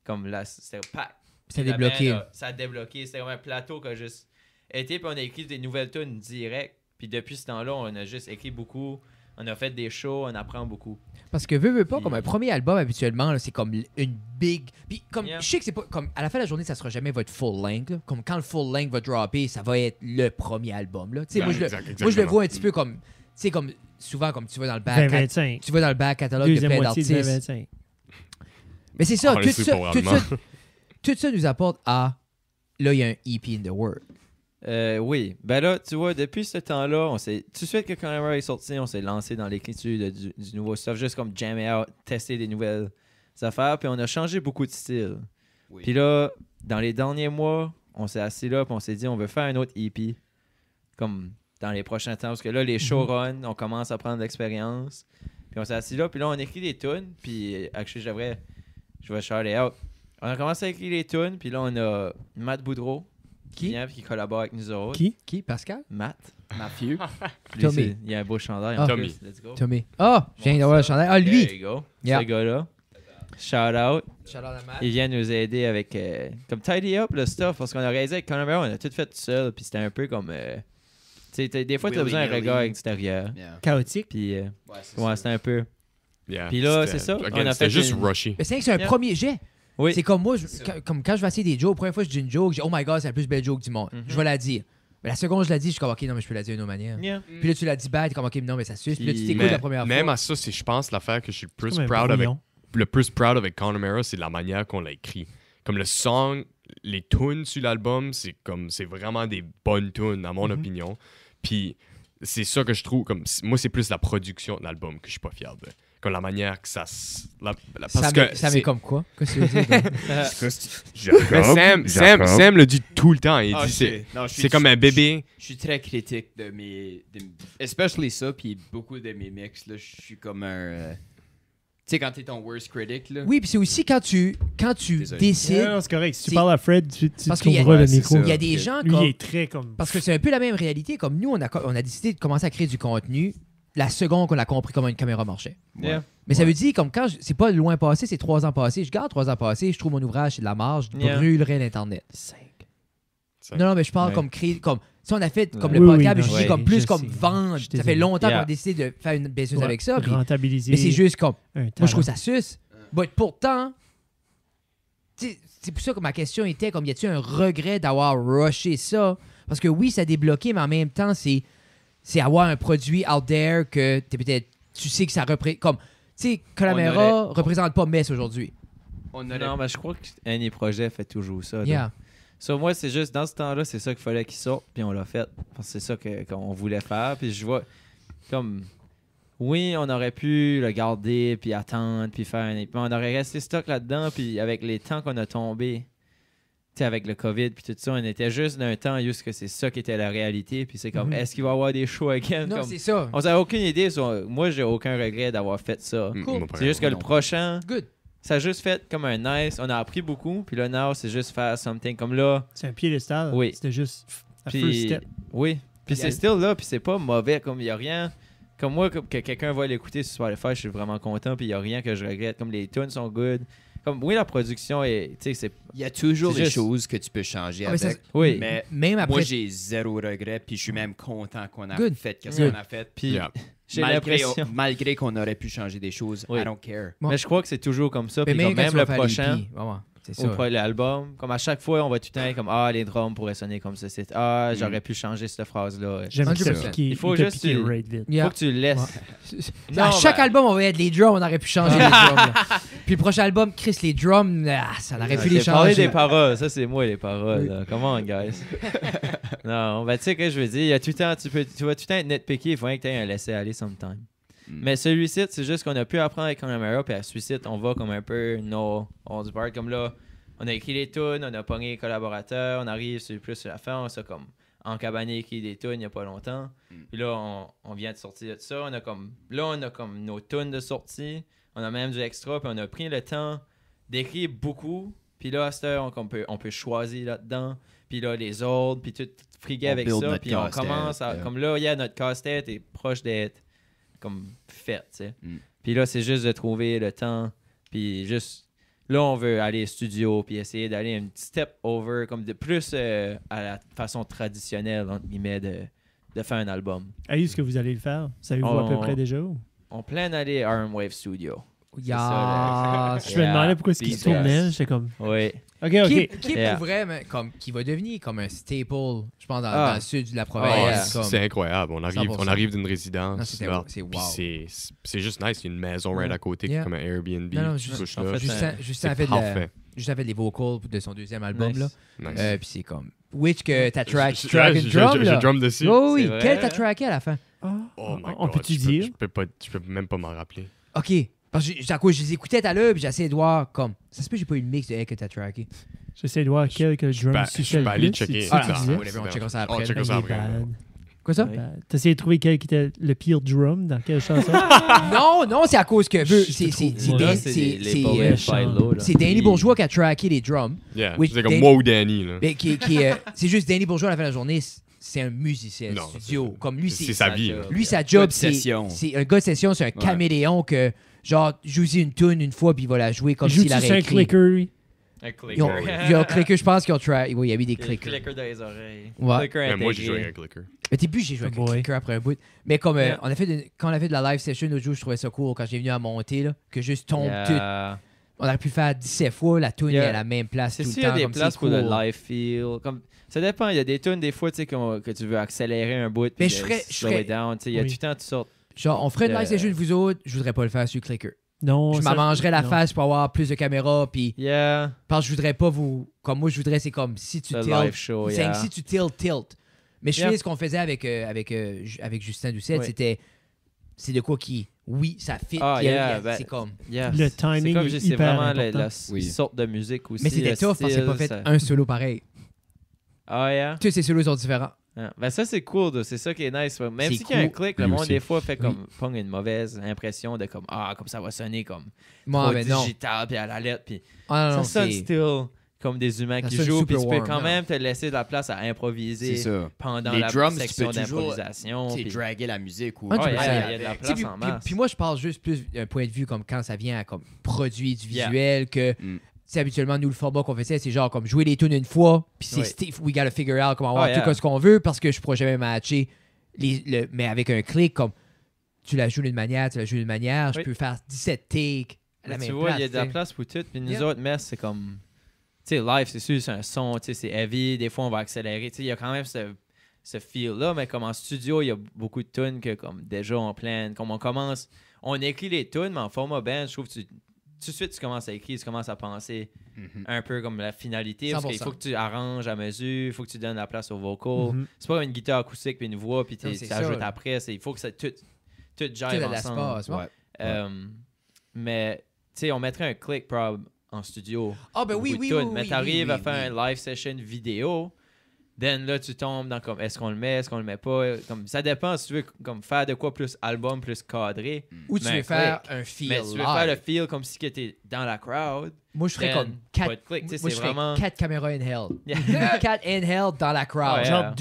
comme là, c'était pack. Ça a Puis la débloqué. band ça a débloqué. C'était comme un plateau qui a juste été, puis on a écrit des nouvelles tunes direct. Puis depuis ce temps-là, on a juste écrit beaucoup. On a fait des shows, on apprend beaucoup. Parce que veux pas, comme un premier album, habituellement, là, c'est comme une big. Puis comme Yeah. je sais que c'est pas. Comme à la fin de la journée, ça sera jamais votre full length. Là. Comme quand le full length va dropper, ça va être le premier album. Là. Tu sais, Ben, moi, je le exactement. vois un petit peu comme. Tu sais, comme souvent, comme tu vas dans le back. 2025. Tu vas dans le back catalogue de Deuxième plein moitié de d'artistes. 2025. Mais c'est ça, Honestly, probablement. tout ça nous apporte à. Là, il y a un EP in the world. Oui. Ben là, tu vois, depuis ce temps-là, tout de suite que Connemara est sorti, on s'est lancé dans l'écriture du nouveau stuff, juste comme jammer out, tester des nouvelles affaires, puis on a changé beaucoup de style. Oui. Puis là, dans les derniers mois, on s'est assis là, puis on s'est dit, on veut faire un autre EP, comme dans les prochains temps, parce que là, les showruns, on commence à prendre de l'expérience. Puis on s'est assis là, puis là, on écrit des tunes, puis actually, je vais shout it out. On a commencé à écrire les tunes, puis là, on a Matt Boudreau, qui vient, puis qui collabore avec nous autres. Qui? Pascal? Matt. Mafieux. Lui, Tommy. il y a un beau chandail. Ah. en Tommy. plus. Let's go. Tommy. Ah, je viens d'avoir le chandail. Ah, lui! There you go. Yeah. Ce gars-là. Shout out. Shout-out à Matt. Il vient nous aider avec comme tidy up le stuff parce qu'on a réalisé avec Connemara, on a tout fait tout seul puis c'était un peu comme tu sais des fois tu as besoin d'un Willy-nilly. regard extérieur. Yeah. Chaotique. Puis Ouais, c'est ouais, ça. c'était un peu. Yeah. Puis là, C'était- c'est ça, again, on a c'était fait juste une- rushy. Mais c'est vrai que c'est un Yeah. premier jet. Oui. C'est comme moi, C'est ça. comme quand je vais essayer des jokes, la première fois que je dis une joke, je dis oh my god, c'est la plus belle joke du monde. Mhm. Je vais la dire. Mais la seconde, je la dis, je suis comme ok, non, mais je peux la dire d'une autre manière. Yeah. Puis là, tu la dis bad, t'es comme ok, non, mais ça suce. Puis là, tu Puis- t'écoutes la première Même fois. à ça, c'est, je pense, l'affaire que je suis Comme plus un proud brouillon. le plus proud avec Connemara, c'est la manière qu'on l'a écrit. Comme le song, les tunes sur l'album, c'est vraiment des bonnes tunes, à mon opinion. Puis c'est ça que je trouve, moi, c'est plus la production de l'album que je suis pas fier de. Comme la manière que ça... parce Ça que met c'est- comme quoi? Qu'est-ce que tu veux dire? Mais Sam le dit tout le temps. Il Ah, dit je c'est sais. Non, je suis- c'est comme un bébé. Je suis très critique de mes. Especially ça, puis beaucoup de mes mix. Là, je suis comme un. Tu sais, quand t'es ton worst critic, là. Oui, puis c'est aussi quand tu Désolé. décides. Non, c'est correct. Si tu C'est- parles à Fred, tu Parce qu'il y a- trouveras Ouais, le c'est micro. ça. Il y a des gens Lui, comme. il est très comme. Parce que c'est un peu la même réalité. Comme nous, on a décidé de commencer à créer du contenu la seconde qu'on a compris comment une caméra marchait. Yeah. Mais ça veut dire, comme quand c'est pas loin passé, c'est 3 ans passés. Je garde 3 ans passés, je trouve mon ouvrage, c'est de la marge, je Yeah. brûlerais l'Internet. 5. Non, mais je parle Ouais. comme créer. Comme, Si on a fait comme Oui, le podcast, oui, je non, dis comme je plus comme sais. vendre. Je suis Ça fait désolé. longtemps qu'on Yeah. a décidé de faire une business Ouais, avec ça. puis- rentabiliser. mais c'est juste comme. un Moi, je trouve talent. ça suce. Mais pourtant, c'est pour ça que ma question était comme, y a-t-il un regret d'avoir rushé ça? Parce que oui, ça a débloqué, mais en même temps, c'est avoir un produit out there que tu sais que ça représente. Comme, tu sais, Calamera représente pas Mess aujourd'hui. Non, mais je crois que Any Projet fait toujours ça. Yeah. Sur moi, c'est juste, dans ce temps-là, c'est ça qu'il fallait qu'il sorte, puis on l'a fait. Parce que c'est ça qu'on voulait faire. Puis je vois, comme, oui, on aurait pu le garder, puis attendre, puis faire un... On aurait resté stock là-dedans, puis avec les temps qu'on a tombé, tu sais, avec le COVID, puis tout ça, on était juste d'un temps juste que c'est ça qui était la réalité. Puis c'est comme, est-ce qu'il va y avoir des shows again? Non, Comme, c'est ça. on n'avait aucune idée. Moi, j'ai aucun regret d'avoir fait ça. Cool. C'est juste que le prochain... Good. Ça a juste fait comme un nice. On a appris beaucoup. Puis là, now, c'est juste faire something comme là. C'est un piédestal. Oui. C'était juste la Puis, first step. oui. Puis c'est still là. Puis c'est pas mauvais. Comme il y a rien. Comme moi, que quelqu'un va l'écouter sur Spotify, je suis vraiment content. Puis il y a rien que je regrette. Comme les tunes sont good. Comme oui, la production est. Tu sais, c'est. Il y a toujours C'est des juste- choses que tu peux changer Ah, mais avec. Oui. Mais Même après. moi, j'ai zéro regret, puis je suis même content qu'on a Good. fait ce Good. qu'on a fait. Puis Yeah. j'ai malgré, l'impression. malgré qu'on aurait pu changer des choses, Oui. I don't care. Bon. Mais je crois que c'est toujours comme ça. mais Puis comme quand même tu vas le faire prochain. l'EP, ouais, c'est Ou ça. pour l'album, comme à chaque fois, on va tout le temps comme les drums pourraient sonner comme ça. J'aurais pu changer cette phrase-là. J'aime que 100%. ça piqué. Il faut t'a juste piqué que- right vite. Yeah. Faut que tu le laisses. À Non, chaque ben- album, on va être les drums, on aurait pu changer les drums. là. Puis le prochain album, Chris, les drums, ça aurait pu les J'ai parlé changer. des paroles, ça c'est moi les paroles. Là. Come on, guys. Non, ben tu sais que je veux dire, il y a tout le temps, tu vas tout le temps être nitpicky, il faut rien que tu aies un laisser-aller sometime. Mais celui-ci, c'est juste qu'on a pu apprendre avec Connemara, puis à celui-ci, on va comme un peu on se part comme là, on a écrit les tunes, on a pogné les collaborateurs, on arrive plus sur la fin, on s'est comme encabané écrit des tunes il n'y a pas longtemps. Puis là, on vient de sortir de ça, on a comme nos tunes de sortie, on a même du extra, puis on a pris le temps d'écrire beaucoup. Puis là, à cette heure, on peut choisir là-dedans. Puis là, les autres, puis tout friguer On avec build ça. notre Puis on casse-tête, commence à... yeah. Comme là, notre casse-tête est proche d'être comme fait, tu sais. Mm. Puis là, c'est juste de trouver le temps. Puis juste... Là, on veut aller au studio, puis essayer d'aller un petit step over, comme de plus à la façon traditionnelle, entre guillemets, de faire un album. Est-ce que vous allez le faire? Savez-vous à peu près déjà? Ou? On plan d'aller à Arm Wave Studio. Yeah. Je me demandais pourquoi est-ce qu'il se tournait. J'étais comme... Oui. OK. Qui est pour vrai, mais qui va devenir comme un staple, je pense, dans le sud de la province. yeah. comme- C'est incroyable. On 100%. arrive d'une résidence. Non, c'est là, wow. puis c'est juste nice. Il y a une maison right à côté, Yeah. comme un Airbnb. Non, tu couches en là. fait, Justin a C'est fait parfait. les vocals de son deuxième album. Nice. Là. Nice. Puis c'est comme... Which que t'as track Je- and je- drum, je là. drum dessus. Oh oui, C'est vrai, quel t'as hein? tracké à la fin? Oh my On God, peut-tu je peux- dire? Je peux même pas m'en rappeler. OK. Parce que à cause je les écoutais tout à l'heure, puis j'essayais de voir comme... Ça se peut que j'ai pas eu le mix de elle que t'as tracké. J'essaie de voir quelques drums je suffisent peux le aller plus, checker. c'est ça que tu Ah, disais? whatever, on checkera ça On après. checkera Il ça est après. bad. Quoi ça? Oui. T'as essayé de trouver quel qui était le pire drum dans quelle chanson? Non, c'est à cause que... C'est Là, c'est les Power Dan- Philo, là. c'est Danny Bourgeois qui a tracké les drums. Yeah. Oui, C'est comme Danny- moi ou Danny. Là. Mais c'est juste Danny Bourgeois à la fin de la journée, c'est un musicien Non, studio. c'est- Comme lui, c'est c'est sa vie. là. lui sa job, de session. c'est un gars de session, c'est un caméléon que genre joue une tune une fois puis il va la jouer comme s'il Joue-tu avait sur un écrit. clicker, lui? Un Ils ont un clicker, je pense qu'ils ont track. Oui, il y avait des Il y a des clickers. clickers dans les oreilles. Ouais. Clicker Mais moi, j'ai intégré. joué avec un clicker. Au début, j'ai joué avec un Boy. clicker après un bout. Mais comme Yeah. quand on a fait de la live session l'autre jour, je trouvais ça cool quand j'ai venu à monter là, que juste tombe tout. Yeah. On aurait pu le faire 17 fois, la tune Yeah. est à la même place C'est tout sûr, le il y temps. a des comme places c'est pour le cool. live feel. Comme, ça dépend, il y a des tunes des fois tu sais, que tu veux accélérer un bout. Mais puis je de ferais- slow je it down. Tu sais, il y a Oui. tout le temps toutes sortes. Genre, on ferait une live session de vous autres, je voudrais pas le faire sur le clicker. Non. Je ça- m'arrangerais la non. face pour avoir plus de caméras puis Yeah. parce que je voudrais pas vous. Comme moi, je voudrais, c'est comme si tu Le tilt. live show, c'est yeah. si tu tilt. Mais je Yeah. fais ce qu'on faisait avec Justin Doucette, Oui. c'est de quoi qui. Oui, ça fit. Ah, puis yeah, c'est comme. Yeah. Le timing C'est comme est je sais hyper vraiment la important. Oui. sorte de musique aussi. Mais c'était le tough parce que c'est pas style, fait ça- un solo pareil. Ah, yeah. Tous ces solos sont différents. Ah, ben ça c'est cool, c'est ça qui est nice. Même C'est si il y a un cool. clic, le Lui monde aussi. des fois fait comme pogne une mauvaise impression de comme comme ça va sonner comme Moi, trop mais non. digital puis à la lettre puis Ah, non, ça sonne c'est. still comme des humains Ça qui sonne jouent puis super tu peux warm, quand non. même te laisser de la place à C'est improviser ça. pendant Les la drums, tu section peux toujours, d'improvisation. Tu sais, puis- draguer la musique ou... Ah, Oh, tu peux yeah, essayer il y a de la Tu sais, place en masse. puis moi, je parle juste plus d'un point de vue comme quand ça vient à comme produit du Yeah. visuel que Mm. c'est habituellement, nous, le format qu'on faisait, c'est genre comme jouer les tunes une fois, puis c'est Steve, we gotta figure out comment avoir tout ce qu'on veut, parce que je pourrais jamais matcher. Mais avec un clic, comme tu la joues d'une manière, je peux faire 17 takes à la même place. Tu vois, il y a de la place pour tout. Puis nous autres, Mess, c'est comme... Tu sais, live, c'est sûr, c'est un son, tu sais, c'est heavy. Des fois, on va accélérer. Tu sais, il y a quand même ce feel-là, mais comme en studio, il y a beaucoup de tunes que, comme déjà, on plane. Comme on commence... On écrit les tunes, mais en format band, je trouve que tout de suite, tu commences à écrire, tu commences à penser un peu comme la finalité. 100%. Parce qu'il faut que tu arranges à mesure, il faut que tu donnes la place au vocal. C'est pas une guitare acoustique puis une voix, puis tu ajoutes après. Il faut que ça tout jive ensemble. Mais, tu sais, on mettrait un click prob en studio. Ah, ben oui. Mais t'arrives à faire un live session vidéo. Then là, tu tombes dans comme est-ce qu'on le met, est-ce qu'on le met pas. Comme, ça dépend si tu veux comme, faire de quoi plus album, plus cadré. Ou tu veux faire un feel. Mais tu veux faire le feel comme si tu étais dans la crowd. Moi, je ferais comme 4 vraiment... caméras in-held. 4 in-held dans la crowd. Genre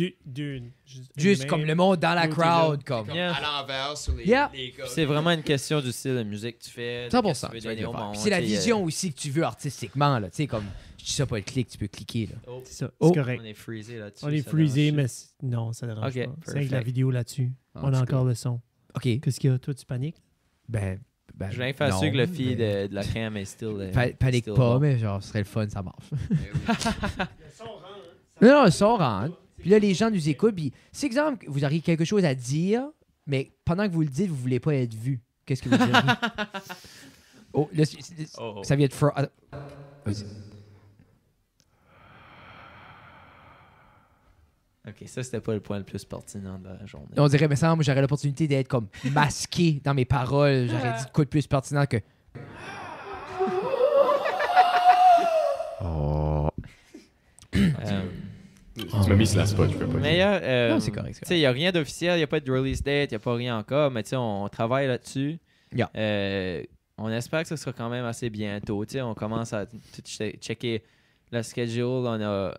juste comme le monde dans la crowd. Comme. À l'envers sur les gars. C'est vraiment une question du style de musique que tu fais. 100%. C'est la vision aussi que tu veux artistiquement. Tu sais, comme... Je dis ça pas le clic, tu peux cliquer. Là. C'est ça, c'est correct. On est freezé là-dessus. On est freezé, mais non, ça dérange pas. C'est avec la vidéo là-dessus. On a encore le son. OK. Qu'est-ce qu'il y a? Toi, tu paniques? Ben je viens de faire sûr que le feed de la cam est still... Panique still pas, bon. mais genre, ce serait le fun, ça marche. Non, le son rentre. Puis là, les gens nous écoutent. Puis, si, exemple, vous auriez quelque chose à dire, mais pendant que vous le dites, vous voulez pas être vu. Qu'est-ce que vous diriez? Ça vient de... Vas-y. OK, ça, c'était pas le point le plus pertinent de la journée. On dirait, mais ça, moi, j'aurais l'opportunité d'être comme masqué dans mes paroles. J'aurais dit quoi de plus pertinent que... Tu m'as mis sur la spot, je peux pas. Mais non, c'est correct. Tu sais, il n'y a rien d'officiel, il n'y a pas de release date, il n'y a pas rien encore, mais tu sais, on travaille là-dessus. On espère que ce sera quand même assez bientôt. Tu sais, on commence à checker la schedule.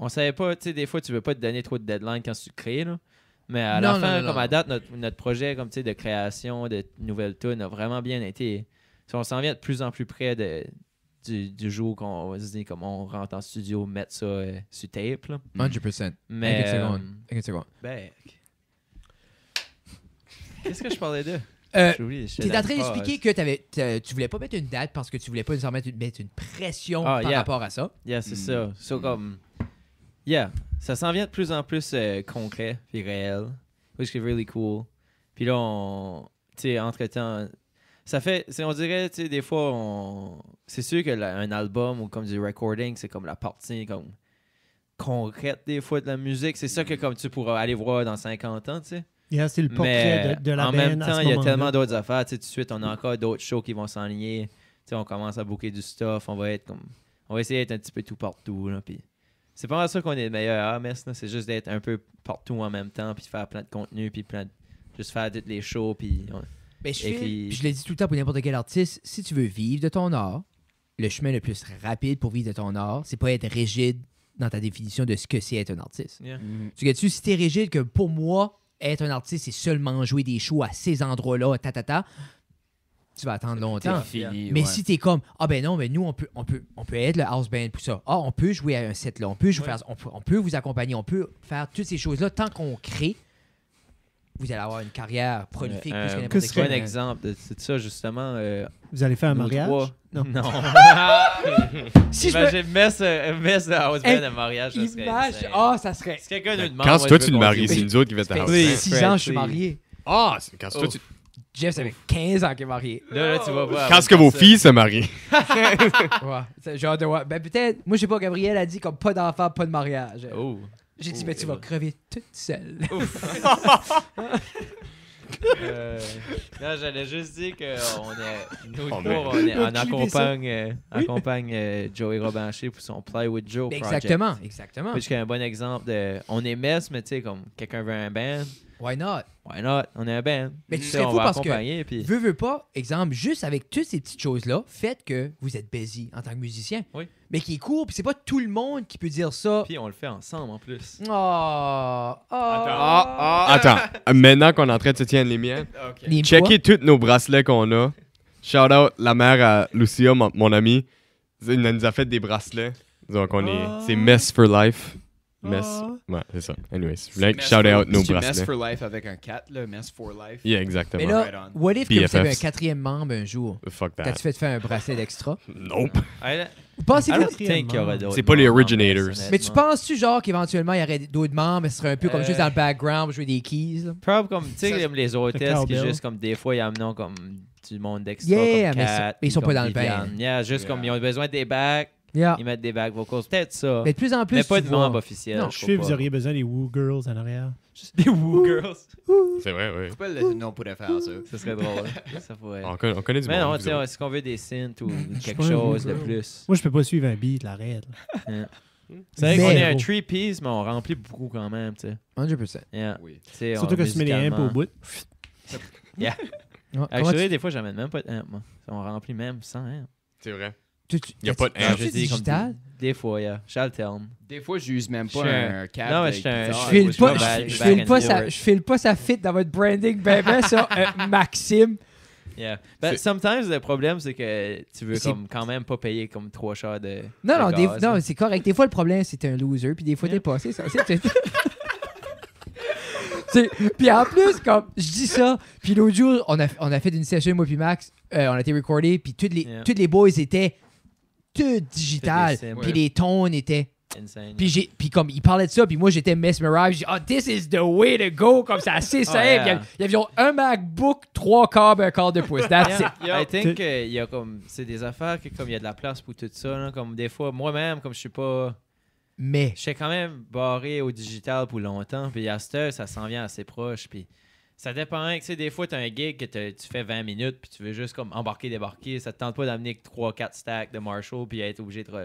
On savait pas, tu sais, des fois, tu veux pas te donner trop de deadline quand tu crées, là. Mais à la fin, comme à date, notre projet comme, de création de nouvelles tunes a vraiment bien été. On s'en vient de plus en plus près du jour qu'on se dit comme on rentre en studio, mettre ça sur tape. Là. 100%. Mais, une seconde. Qu'est-ce que je parlais de? Tu es en train d'expliquer que tu voulais pas mettre une date parce que tu voulais pas nécessairement mettre une pression par rapport à ça. C'est ça. Ça s'en vient de plus en plus concret et réel, which is really cool. Puis là, entre-temps, ça fait, on dirait, des fois, c'est sûr qu'un album ou comme du recording, c'est comme la partie comme concrète des fois de la musique. C'est ça que comme tu pourras aller voir dans 50 ans, tu sais. C'est le portrait de la band. En même temps, il y a tellement d'autres affaires. Tout de suite, on a encore d'autres shows qui vont s'enligner. On commence à booker du stuff. On va essayer d'être un petit peu tout partout. Là, puis c'est pas mal ça qu'on est le meilleur à Mess. C'est juste d'être un peu partout en même temps, puis faire plein de contenu, puis juste faire toutes les shows. Puis je l'ai dit tout le temps pour n'importe quel artiste, si tu veux vivre de ton art, le chemin le plus rapide pour vivre de ton art, c'est pas être rigide dans ta définition de ce que c'est être un artiste. Tu sais, si t'es rigide que pour moi, être un artiste, c'est seulement jouer des shows à ces endroits-là, tu vas attendre longtemps. Mais si t'es comme, non, mais nous, on peut être le house band pour ça. On peut jouer à un set là, on peut vous accompagner, on peut faire toutes ces choses-là. Tant qu'on crée, vous allez avoir une carrière prolifique plus que n'importe quel. Un exemple de ça, justement. Vous allez faire un mariage? Non. Si Imagine, Mess house band à mariage, ça serait... ça serait... Si quelqu'un nous demande... Quand toi, tu le maries, c'est nous autres qui va te house band. 6 ans, je suis marié. Quand toi, tu... Jeff, ça fait 15 ans qu'il est marié. Là, tu vas voir. Quand est-ce que vos filles se marient? Genre de... Ben peut-être... Moi, je sais pas, Gabriel a dit comme pas d'enfant, pas de mariage. J'ai dit, tu vas crever toute seule. Non, j'allais juste dire qu'on accompagne Joey Robinché pour son Play with Joe project. Exactement. Puis un bon exemple de... On est Mess, mais tu sais, comme quelqu'un veut un band. Why not? On est un band. Mais tu serais fou parce que, puis... veux pas, exemple, juste avec toutes ces petites choses-là, faites que vous êtes busy en tant que musicien. Oui. Mais qui est cool, puis c'est pas tout le monde qui peut dire ça. Puis on le fait ensemble, en plus. Attends, maintenant qu'on est en train de se tenir les miennes, checkez tous nos bracelets qu'on a. Shout out la mère à Lucia, mon amie. Il nous a fait des bracelets. Donc, c'est Mess for Life. Mess. Ouais, c'est ça. Anyways, je voulais shout out nos bracelets. Mess for Life avec un 4, là. Mess for Life. Yeah, exactement. Mais là, what if que vous avez un 4e membre un jour? Fuck that. T'as-tu fait faire un bracelet d'extra? Nope. Pensez-vous? C'est pas les originators. Mais tu penses-tu, genre, qu'éventuellement, il y aurait d'autres membres, mais ce serait un peu comme juste dans le background pour jouer des keys, là? Probablement comme, tu sais, comme les hôtesses qui juste comme des fois, ils amènent comme du monde d'extra. Yeah, comme Kat, mais ils sont comme pas dans le Viviane. band. Yeah, juste comme ils ont besoin des backs. Yeah. Ils mettent des back vocals. Peut-être ça. Mais de plus en plus, Mais pas tu de vois- membre officiel. Non, je sais que vous auriez besoin des Woo Girls en arrière. des Woo Girls. C'est vrai, oui. C'est pas le nom pourrait faire ça. Ça serait drôle. Ça pourrait. On connaît du Mais non, monde. tu sais, est-ce qu'on veut des synths ou quelque pas un chose de Woo Girl. plus? Moi, je peux pas suivre un beat, l'arrête. C'est vrai qu'on est un Zéro. 3-piece, mais on remplit beaucoup quand même, tu sais. 100%. Yeah. Oui. Tu sais, Surtout que tu mets les amps au bout. Ouais, comment Actually, des fois, j'amène même pas de amp, moi. On remplit même sans amp. C'est vrai. tu Y a pas de t'as-tu amp. du Je dis comme digital? Des fois, yeah. J'alterne. Des fois, j'use même Je pas suis un câble. Non, mais avec je suis un- guitare. Je file pas, back- je back file and pas ça, forth. je file pas ça fit dans votre branding, ben ça, Maxime. Yeah. Ben, C'est- sometimes, le problème, c'est que tu veux C'est- comme quand même pas payer comme 3 chars de. Non, de non, gaz, non, là. c'est correct. Des fois, le problème, c'est un loser, puis des fois, t'es pas. C'est ça. Puis en plus, comme je dis ça, puis l'autre jour, on a fait une session, moi puis Max, on a été recordé, puis Yeah. toutes les boys étaient tout digital, Toutes des sims. puis les tones étaient. Insane. Puis comme il parlait de ça, puis moi j'étais mesmerized, j'ai dit, oh, this is the way to go, comme c'est assez simple. yeah. Il y avait genre un MacBook, 3 câbles, un quart de pouce. That's it. I think qu'il y a comme. C'est des affaires que comme il y a de la place pour tout ça. Là, comme des fois, moi-même, comme je suis pas. Mais Je suis quand même barré au digital pour longtemps. Puis à cette heure, ça s'en vient assez proche. Puis ça dépend. Tu sais, des fois, tu as un gig que tu fais 20 minutes. Puis tu veux juste comme embarquer, débarquer. Ça te tente pas d'amener 3-4 stacks de Marshall. Puis être obligé de toi,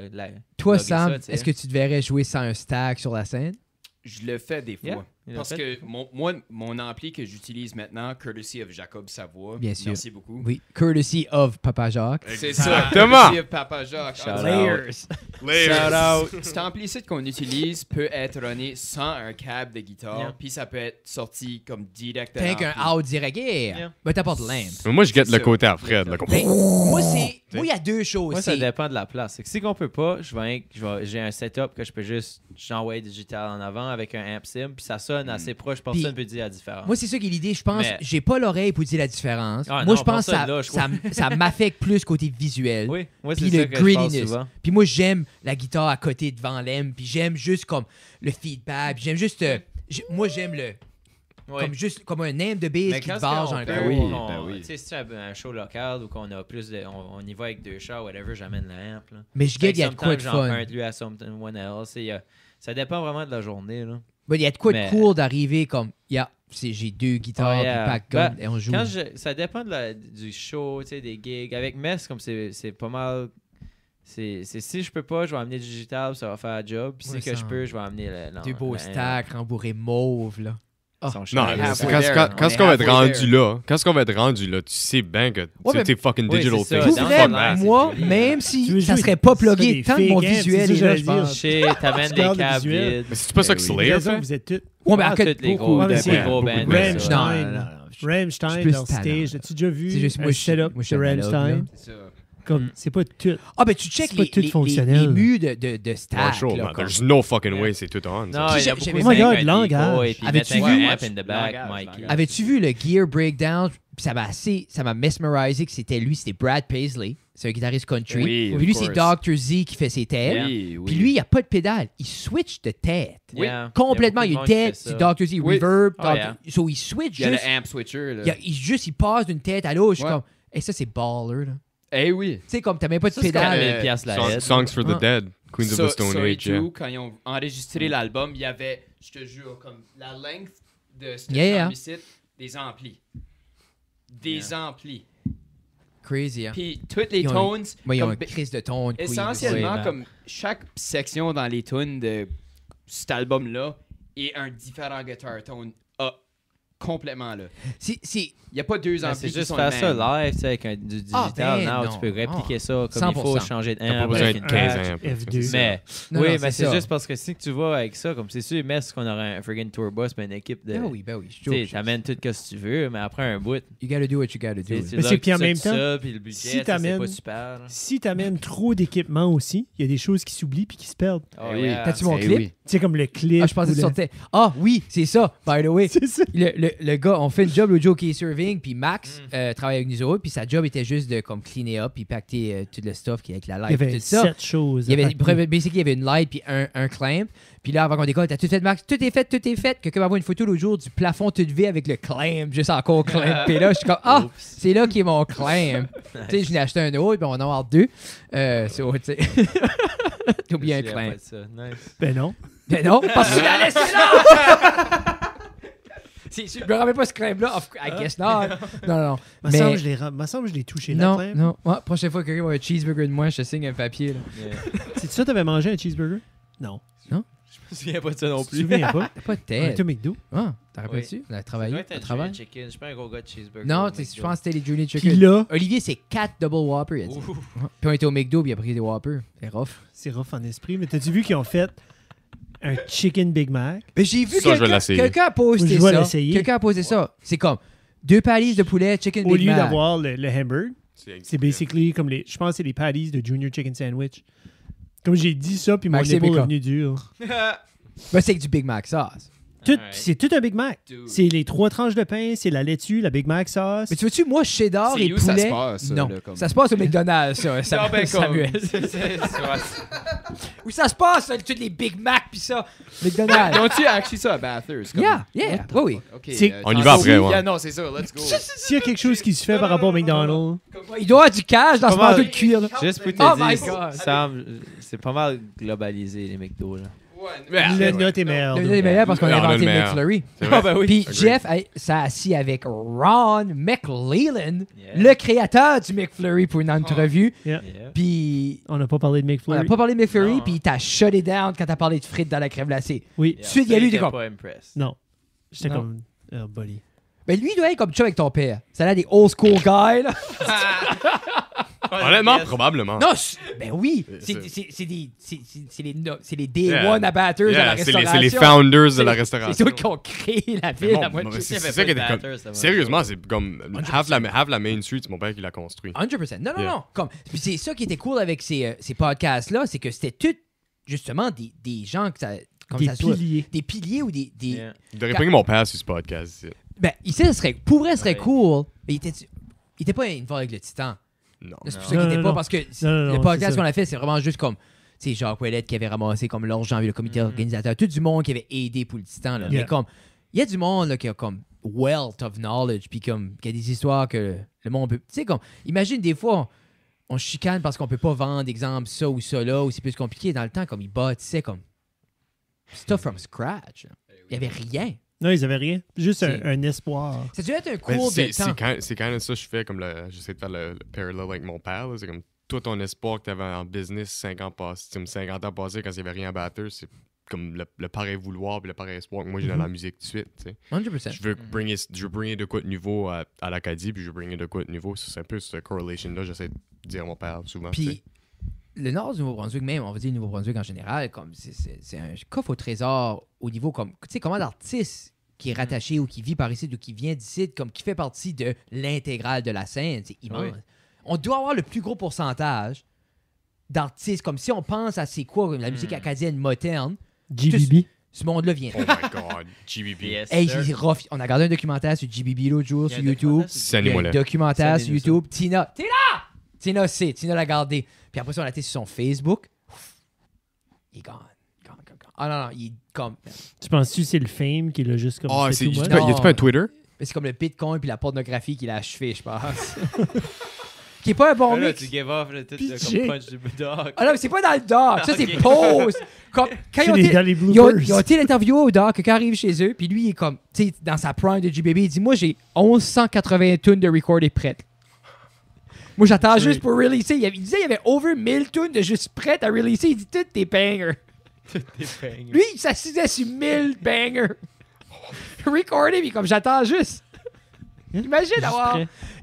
plugger Sam, ça, tu sais. est-ce que tu devrais jouer sans un stack sur la scène? Je le fais des fois. Yeah, il l'a Parce fait. que mon ampli que j'utilise maintenant, courtesy of Jacob Savoie. Bien sûr. Merci beaucoup. Oui, courtesy of Papa Jacques. C'est ça. Exactement. Courtesy of Papa Jacques. Shout Ah, out. Shout out. Cet ampli-ci qu'on utilise peut être runné sans un câble de guitare, Yeah. puis ça peut être sorti comme direct de T'as qu'un l'ampli. out direct. Yeah. Yeah. Ben, t'as pas de lampe. Mais moi, je guette C'est le ça. côté à Fred. Là, comme- Ben, moi, il y a deux choses. Moi, ça C'est- dépend de la place. C'est que si qu'on peut pas, j'ai un setup que je peux juste j'envoie digital en avant avec un amp sim, puis ça sonne assez proche. Personne Puis, peut dire la différence. Moi, c'est ça qui est l'idée. Je pense, Mais- j'ai pas l'oreille pour dire la différence. Ah, moi, non, je pense que personne là, je ça m'affecte plus côté visuel. oui, moi, c'est Puis ça le que je pense grittiness. souvent. Puis moi, j'aime la guitare à côté devant l'aime. Puis j'aime juste comme le feedback. Puis j'aime juste. Moi, j'aime le. Ouais. Comme un aim de bass Mais qui quand te barge dans on le peut, gros. oui, on- ben oui. Tu sais, si c'est un show local ou qu'on a plus de. On y va avec 2 chars, whatever, j'amène la amp. Là. Mais je guette, il y a de quoi de Sometimes, j'en fun. prête lui à someone else. Ça dépend vraiment de la journée. Là. Ben, il y a de quoi de Mais- cool d'arriver comme. J'ai 2 guitares, Oh, yeah. puis pack gun, Ben, et on joue. Ça dépend du show, tu sais, des gigs. Avec Mess, comme c'est pas mal. Si je peux pas, je vais amener du digital, ça va faire la job. Puis Ouais, si que ça- je peux, je vais amener Deux beaux stacks rembourrés mauve, là. Non, On est mais halfway quand there. quand On est-ce est qu'on va être halfway rendu there. là, quand est-ce qu'on va être rendu là, tu sais bien que mais- t'es fucking Oui, digital c'est ça. face. Pour Dans vrai, le temps, c'est moi, fini, même Tu si veux ça jouer- serait pas tu fais plugué, des tant que mon fake amps, visuel c'est ça est que là, j'allais je dire. pense. Shit, t'amènes Tu des gardes le câbles visuel. vides. Mais c'est pas ça que Ben oui. Slayer Raison, fait? vous êtes tous. Ouais, mais Ah, à quel- toutes les beaucoup, gros, mais des c'est- gros beaucoup bands. de c'est ça. Rammstein. Non, je suis Rammstein, plus leur tannant. stage. As-tu déjà C'est vu juste moi, un je suis- setup moi, je suis de analogue, Rammstein? C'est ça. Comme, c'est pas tout. Ah, ben tu check C'est pas tout les fonctionnel. murs de stack. Marshall, là, man, comme- there's no fucking way c'est tout on. Non, ça. il y a J'ai- beaucoup j'avais- de Oh my mecs God, avec des langage. gros, et puis Avais-tu mettre un vu- amp in the back, Langage, Mike. langage. Avais-tu vu le Gear Breakdown? Puis ça m'a mesmerisé que c'était lui, c'était Brad Paisley. C'est un guitariste country. Oui, Puis lui, of c'est course. Dr. Z qui fait ses têtes. Oui, oui. Puis lui, il n'y a pas de pédale. Il switch de tête. Oui. Yeah. Complètement. Il y a une tête, c'est Dr. Z, Oui. reverb. Oh, Dr. yeah. So, il switch Il y a juste. le amp switcher. Là. Il passe d'une tête à l'autre. Je suis Ouais. comme, et ça, c'est baller, là. Eh oui. Tu sais, comme t'as même pas de Ça, c'est pédale. comme 1000 piastres la head. Songs for the Ah. Dead, Queens of the Stone Ça et Age. yeah. tout, quand ils ont enregistré l'album, il y avait, je te jure, comme la length de ce Yeah. ici, des amplis. Des amplis. Crazy, hein. Puis toutes les Ils ont- tones, Moi, ils ont comme, une crise de ton. de Queen, essentiellement, Oui, ben. comme chaque section dans les tunes de cet album-là est un différent guitar tone complètement, là. Il n'y a pas deux amplis c'est qui juste sont faire les ça mêmes. live, tu sais, avec du digital. non. Tu peux répliquer ça comme 100%. il faut, changer de T'as pas 1 besoin avec de une 15 patch. ans. F2. Mais Non, oui, non, mais c'est c'est ça. juste parce que si tu vas avec ça, comme c'est sûr, mais est-ce qu'on aurait un friggin' tour bus, mais une équipe de. Ben oui. Tu sais, t'amènes tout ce que tu veux, mais après un bout. You gotta do what you gotta do. tu Mais c'est puis en même temps, ça, puis le budget, si ça, c'est t'amènes- pas super. là. Si t'amènes trop d'équipements aussi, il y a des choses qui s'oublient puis qui se perdent. Oh, Eh oui. yeah. T'as-tu mon Eh clip? oui. Tu sais, comme le clip. Ah, je pensais ou que tu le- sortais. Ah, oui, c'est ça, by the way. C'est ça. Le gars, on fait le job, le Joe qui est serving, puis Max travaille avec nous autres, puis sa job était juste de comme cleaner up, puis pacter tout le stuff qui est avec la Il y light, avait tout ça. 7 choses. Il y avait, à pacter. basically, il y avait une light puis un clamp. Puis là, avant qu'on décolle, t'as tout fait, Max. Tout est fait. Quelqu'un m'a envoyé une photo l'autre jour du plafond tout V avec le clamp, juste encore clamp. Puis là, je suis comme, ah, c'est là qui est mon clamp. Tu sais, je l'ai acheté un autre, puis on va en avoir 2. So, tu sais. T'as oublié un Je me souviens clamp. pas de ça. Nice. Ben non. Mais non, parce que tu l'as laissé là! C'est sûr, je me rappelle pas ce clamp-là. I guess not. Non. Me semble que je l'ai touché là. Non, non. Ouais, prochaine fois que quelqu'un va un cheeseburger de moi, je te signe un papier. Là. Yeah. C'est ça, t'avais mangé un cheeseburger? Non. Je me souviens pas de ça non Tu te plus. souviens pas? T'as pas de On était tête. au McDo. Ah, t'as rappelles-tu? On a Ça travaillé. doit être On un travaille. Junior Chicken. Je suis pas un gros gars de cheeseburger. Non, au je McDo. pense que c'était les Junior Puis Chicken. là, Olivier, c'est 4 Double Whopper, il a dit. Ouh. Ouais. Puis on était au McDo, puis il a pris des Whopper. C'est rough. c'est rough en esprit, mais t'as-tu vu qu'ils ont fait un Chicken Big Mac? Mais j'ai vu Ça, je vais l'essayer. quelqu'un a posté Je vais ça. l'essayer. Quelqu'un a posé ça. C'est comme 2 paliers de poulet, Chicken Au Big lieu Mac. d'avoir le hamburger, c'est basically comme les. Je pense que c'est les patties de Junior Chicken Sandwich. Comme j'ai dit ça, puis mon Max et épaule est Bacon. venue dur. Ben, c'est avec du Big Mac sauce. Tout- Alright. C'est tout un Big Mac. Dude. C'est les 3 tranches de pain, c'est la laitue, la Big Mac sauce. Mais tu vois-tu, moi, cheddar C'est et où ça poulet. se passe, ça, non, là, comme- ça se passe au McDonald's, ça, Non, ben, Samuel. Où ça se passe, ça, tous les Big Mac pis ça. McDonald's. Ont-tu actually ça à Bathurst? Yeah, yeah, oui. Ok, C'est- On y va après, ouais. Yeah, non, c'est ça, let's go. S'il y a quelque chose qui se fait par rapport au McDonald's, Il doit y avoir du cash dans ce Comment- manteau de cuir, là. Juste pour te Oh my dire, God. Sam, c'est pas mal globalisé, les McDo, là. le note est meilleur. Le est meilleur parce qu'on a Non, on a inventé le le meilleur. McFlurry. C'est vrai. Puis Agreed. Jeff s'est assis avec Ron McLeland, Yeah. le créateur du McFlurry, pour une entrevue. Yeah. Yeah. Puis On n'a pas parlé de on n'a McFlurry. pas parlé de McFlurry, Non. puis il t'a shut it down quand t'as parlé de frites dans la crème glacée. Oui. Yeah, Suite, il y a ça, lui, était des gars. pas impressed. Non. J'étais Non. comme. Oh, buddy. Ben lui, il doit être comme ça avec ton père. Ça a l'air des old school guys, là. Honnêtement, probablement. Non, ben oui. C'est- C'est les day Yeah. one abatteurs de la Yeah, c'est restauration. les founders de C'est- la C'est restauration. eux qui ont créé la ville Bon, à moitié. c'est S'il y avait ça pas qui de était comme. batters, ça va- Sérieusement, c'est comme half la Main Street, c'est mon père qui l'a construit. 100%. Non, Yeah. non. Comme, puis c'est ça qui était cool avec ces podcasts-là, c'est que c'était tout, justement, des gens que ça. Comme Des ça soit- piliers. Des piliers ou des. Yeah. Je devrais bring mon père sur ce podcast. ici. Ben, ici, ça serait. Pour vrai, ce serait Ouais. cool. Mais il était pas une fois avec le Titan. Non. C'est pour Non. ça qu'il était Non, pas, non. parce que Non, le c'est podcast ça. qu'on a fait, c'est vraiment juste comme. Tu sais, Jacques Ouellette qui avait ramassé comme l'argent avec le comité organisateur. Tout du monde qui avait aidé pour le Titan. Là. Yeah. Mais comme. Il y a du monde là, qui a comme wealth of knowledge. Puis comme. Qui a des histoires que le monde peut. Tu sais, comme. Imagine des fois. On chicane parce qu'on peut pas vendre, exemple, ça ou ça là, ou c'est plus compliqué. Dans le temps, comme ils bâtissaient comme. Stuff from scratch. là. Il y avait rien. Non, ils avaient rien. Juste C'est- un espoir. Ça devait être un Mais cours de temps. c'est quand même ça que je fais, comme j'essaie de faire le parallèle avec mon père. là. C'est comme tout ton espoir que tu avais en business 50 ans passés quand il n'y avait rien à battre, c'est comme le pareil vouloir et le pareil espoir que moi j'ai dans la musique tout de suite. Tu sais. 100%. Je veux bringuer de quoi de nouveau à l'Acadie, puis je veux bringuer de quoi de nouveau. C'est un peu cette correlation-là, j'essaie de dire à mon père souvent. tu sais. Puis, le nord du Nouveau-Brunswick, même, on va dire le Nouveau-Brunswick en général, comme c'est un coffre au trésor au niveau comme. Tu sais, comment l'artiste qui est rattaché ou qui vit par ici ou qui vient d'ici, comme qui fait partie de l'intégrale de la scène, c'est immense. Oui. On doit avoir le plus gros pourcentage d'artistes, comme si on pense à c'est quoi la musique acadienne moderne, GBB. ce monde-là vient. Oh my god, GBB. Yes, Hey, sir. c'est rough. On a regardé un documentaire sur GBB l'autre jour Il y a sur un YouTube. documentaire sur- C'est Il y a un animal. documentaire C'est sur YouTube. Tina sait. Tina l'a regardé. Puis après ça, on a été sur son Facebook. Il est gone. Ah non, il est comme. Tu penses-tu que c'est le fame qui l'a juste comme. Ah, fait c'est tout y much? Non. a-tu pas un Twitter? Mais c'est comme le Bitcoin puis la pornographie qu'il a achevé, je pense. Qui est pas un bon Là, mix. tu give off le tout Pitché. comme punch du dog. Ah non, mais c'est pas dans le doc. Ça, c'est Ok. pause. Comme, quand C'est ils ont les- été- dans les ils ont bloopers. été l'interviewer au doc, quand il arrive chez eux, puis lui, il est comme, tu sais, dans sa prime de GBB, il dit, moi, j'ai 1180 tunes de recordées prêtes. Moi, j'attends juste pour releaser. Il disait qu'il y avait over 1000 tunes de juste prêtes à releaser. Il dit, toutes tes bangers. Lui, il s'assisait sur 1000 bangers. recordé, puis comme j'attends juste.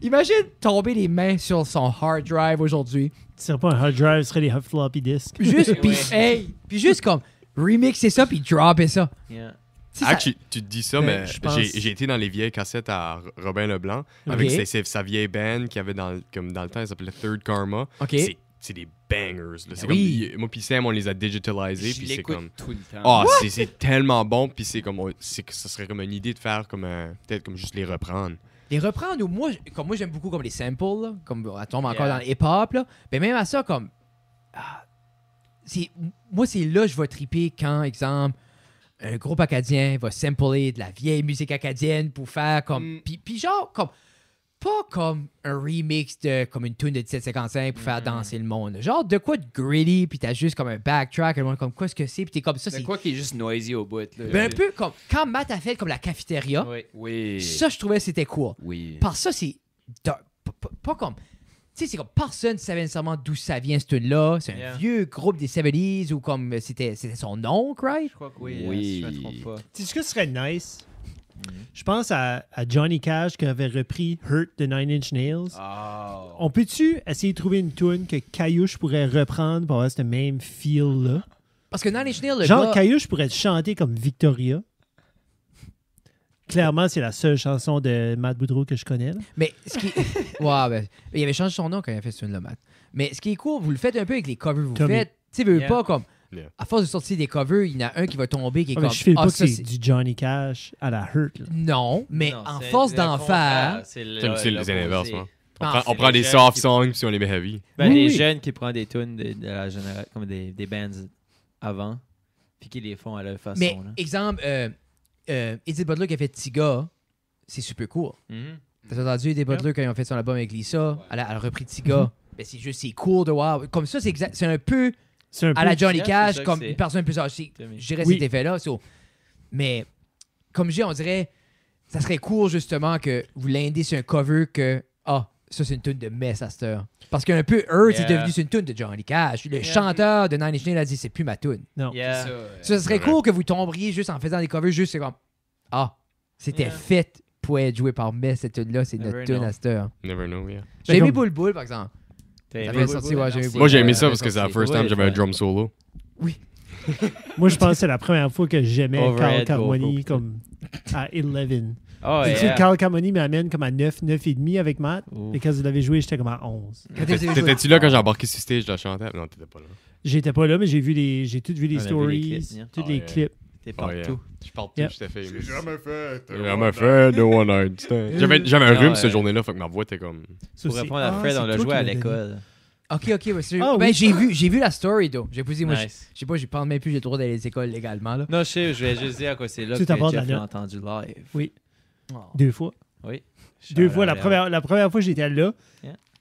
Imagine tomber les mains sur son hard drive aujourd'hui. Ce serait pas un hard drive, ce serait des floppy disks. Juste, puis juste comme remixer ça, puis dropper ça. Yeah. Tu te dis ça, mais j'ai été dans les vieilles cassettes à Robin Leblanc avec sa vieille band qui avait dans le temps, elle s'appelait Third Karma. Okay. C'est des bangers. Là. C'est oui. Moi puis Sam, on les a digitalisés. Puis c'est comme tout le temps. C'est tellement bon. Puis c'est comme ça serait comme une idée de faire comme peut-être comme juste les reprendre. Les reprendre, ou moi j'aime beaucoup comme les samples, là, comme on tombe encore dans le hip-hop, là. Mais même à ça, comme. Moi, c'est là que je vais triper quand, exemple, un groupe acadien va sampler de la vieille musique acadienne pour faire comme. Puis genre, comme. Pas comme un remix de comme une tune de 1755 pour faire danser le monde. Genre de quoi de gritty, puis t'as juste comme un backtrack, le monde comme quoi ce que c'est, puis t'es comme ça. C'est quoi qui est juste noisy au bout, là. Ben, un peu comme quand Matt a fait comme la cafétéria. Oui. Ça, je trouvais que c'était cool. Oui. Parce que ça, c'est pas comme. Tu sais, c'est comme personne ne savait nécessairement d'où ça vient, ce tune-là. C'est un vieux groupe des 70s ou comme c'était son oncle, right? Je crois que oui. Si je me trompe pas. Tu sais ce que ce serait nice? Je pense à Johnny Cash qui avait repris Hurt de Nine Inch Nails. Oh. On peut-tu essayer de trouver une tune que Caillouche pourrait reprendre pour avoir ce même feel-là? Parce que Nine Inch Nails, genre, Caillouche pourrait chanter comme Victoria. Clairement, c'est la seule chanson de Matt Boudreau que je connais. Là. Mais ce qui. Ouais, ben, il avait changé son nom quand il a fait ce tune-là, Matt. Mais ce qui est cool, vous le faites un peu avec les covers que vous faites. Tu sais, pas comme. À force de sortir des covers, il y en a un qui va tomber qui est comme. Je file pas que c'est du Johnny Cash à la Hurt. Là. Non, mais en force d'en faire. C'est les inverses, on prend des soft songs puis on les met heavy. Les jeunes qui prennent des tunes de la génération, comme des bands avant, puis qui les font à leur façon. Mais, là. exemple, Eddie Butler qui a fait Tiga, c'est super cool. T'as entendu Eddie Butler quand ils ont fait son album avec Lisa, elle a repris Tiga. Ben, c'est cool de voir. Comme ça, c'est un peu. À la Johnny Cash, comme une personne plus âgée. Je dirais cet effet-là. Mais, comme je dis, on dirait, ça serait cool, justement, que vous l'indez sur un cover que, ça, c'est une tune de Mess à cette heure. Parce qu'un peu, Earth est devenu une tune de Johnny Cash. Le chanteur de Nine Inch Nails a dit, c'est plus ma tune. Non. Ça serait cool que vous tombiez juste en faisant des covers, juste c'est comme, c'était fait pour être joué par Mess, cette tune-là, c'est notre tune à cette heure. Never know, yeah. J'ai aimé Boule, par exemple. Moi, j'ai aimé ça parce que c'est la first time que j'avais un drum solo. Oui. Moi, je pense que c'est la première fois que j'aimais Carl Carmoni comme à 11. Carl Carmoni m'amène comme à 9,5 avec Matt. Et quand il l'avait joué, j'étais comme à 11. T'étais-tu là quand j'ai embarqué sur stage, je la chantais? Non, t'étais pas là. J'étais pas là, mais j'ai tout vu les stories, tous les clips. T'es partout. Je parle tout, je t'ai fait. J'ai jamais fait de One Night Stand. J'avais un rhume cette journée-là, fait que ma voix était comme. Pour répondre à Fred, on l'a joué à l'école. Ok, j'ai vu la story, donc. J'ai posé, moi, je sais pas, je pense même plus, j'ai le droit d'aller à l'école légalement, là. Non, je sais, je vais juste dire que c'est là que Jeff l'a entendu live. Oui. 2 fois. Oui. 2 fois. La première fois, j'étais là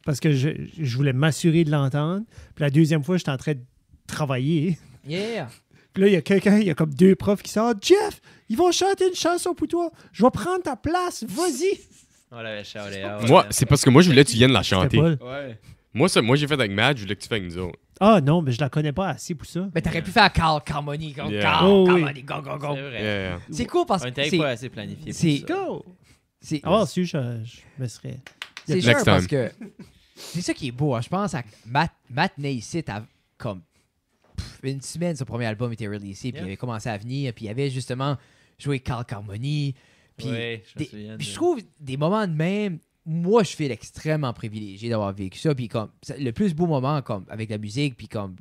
parce que je voulais m'assurer de l'entendre. Puis la deuxième fois, j'étais en train de travailler. Yeah. Puis là, il y a comme 2 profs qui sortent. Jeff, ils vont chanter une chanson pour toi. Je vais prendre ta place. Vas-y. Moi, c'est parce que moi, je voulais que tu viennes la chanter. Ouais. Moi, j'ai fait avec Matt, je voulais que tu fasses avec nous autres. Ah non, mais je la connais pas assez pour ça. Mais t'aurais pu faire Carl Carmoni. Carmoni, go. C'est vrai. C'est cool parce que. On était pas assez planifié. C'est go. Si je me serais. C'est sûr parce que. C'est ça qui est beau. Hein. Je pense à Matt Naissit comme. Une semaine, son premier album était releasé, puis il avait commencé à venir, puis il avait justement joué Carl Carmoni. Puis je trouve des moments de même, moi, je fais extrêmement privilégié d'avoir vécu ça, puis comme le plus beau moment comme avec la musique, puis comme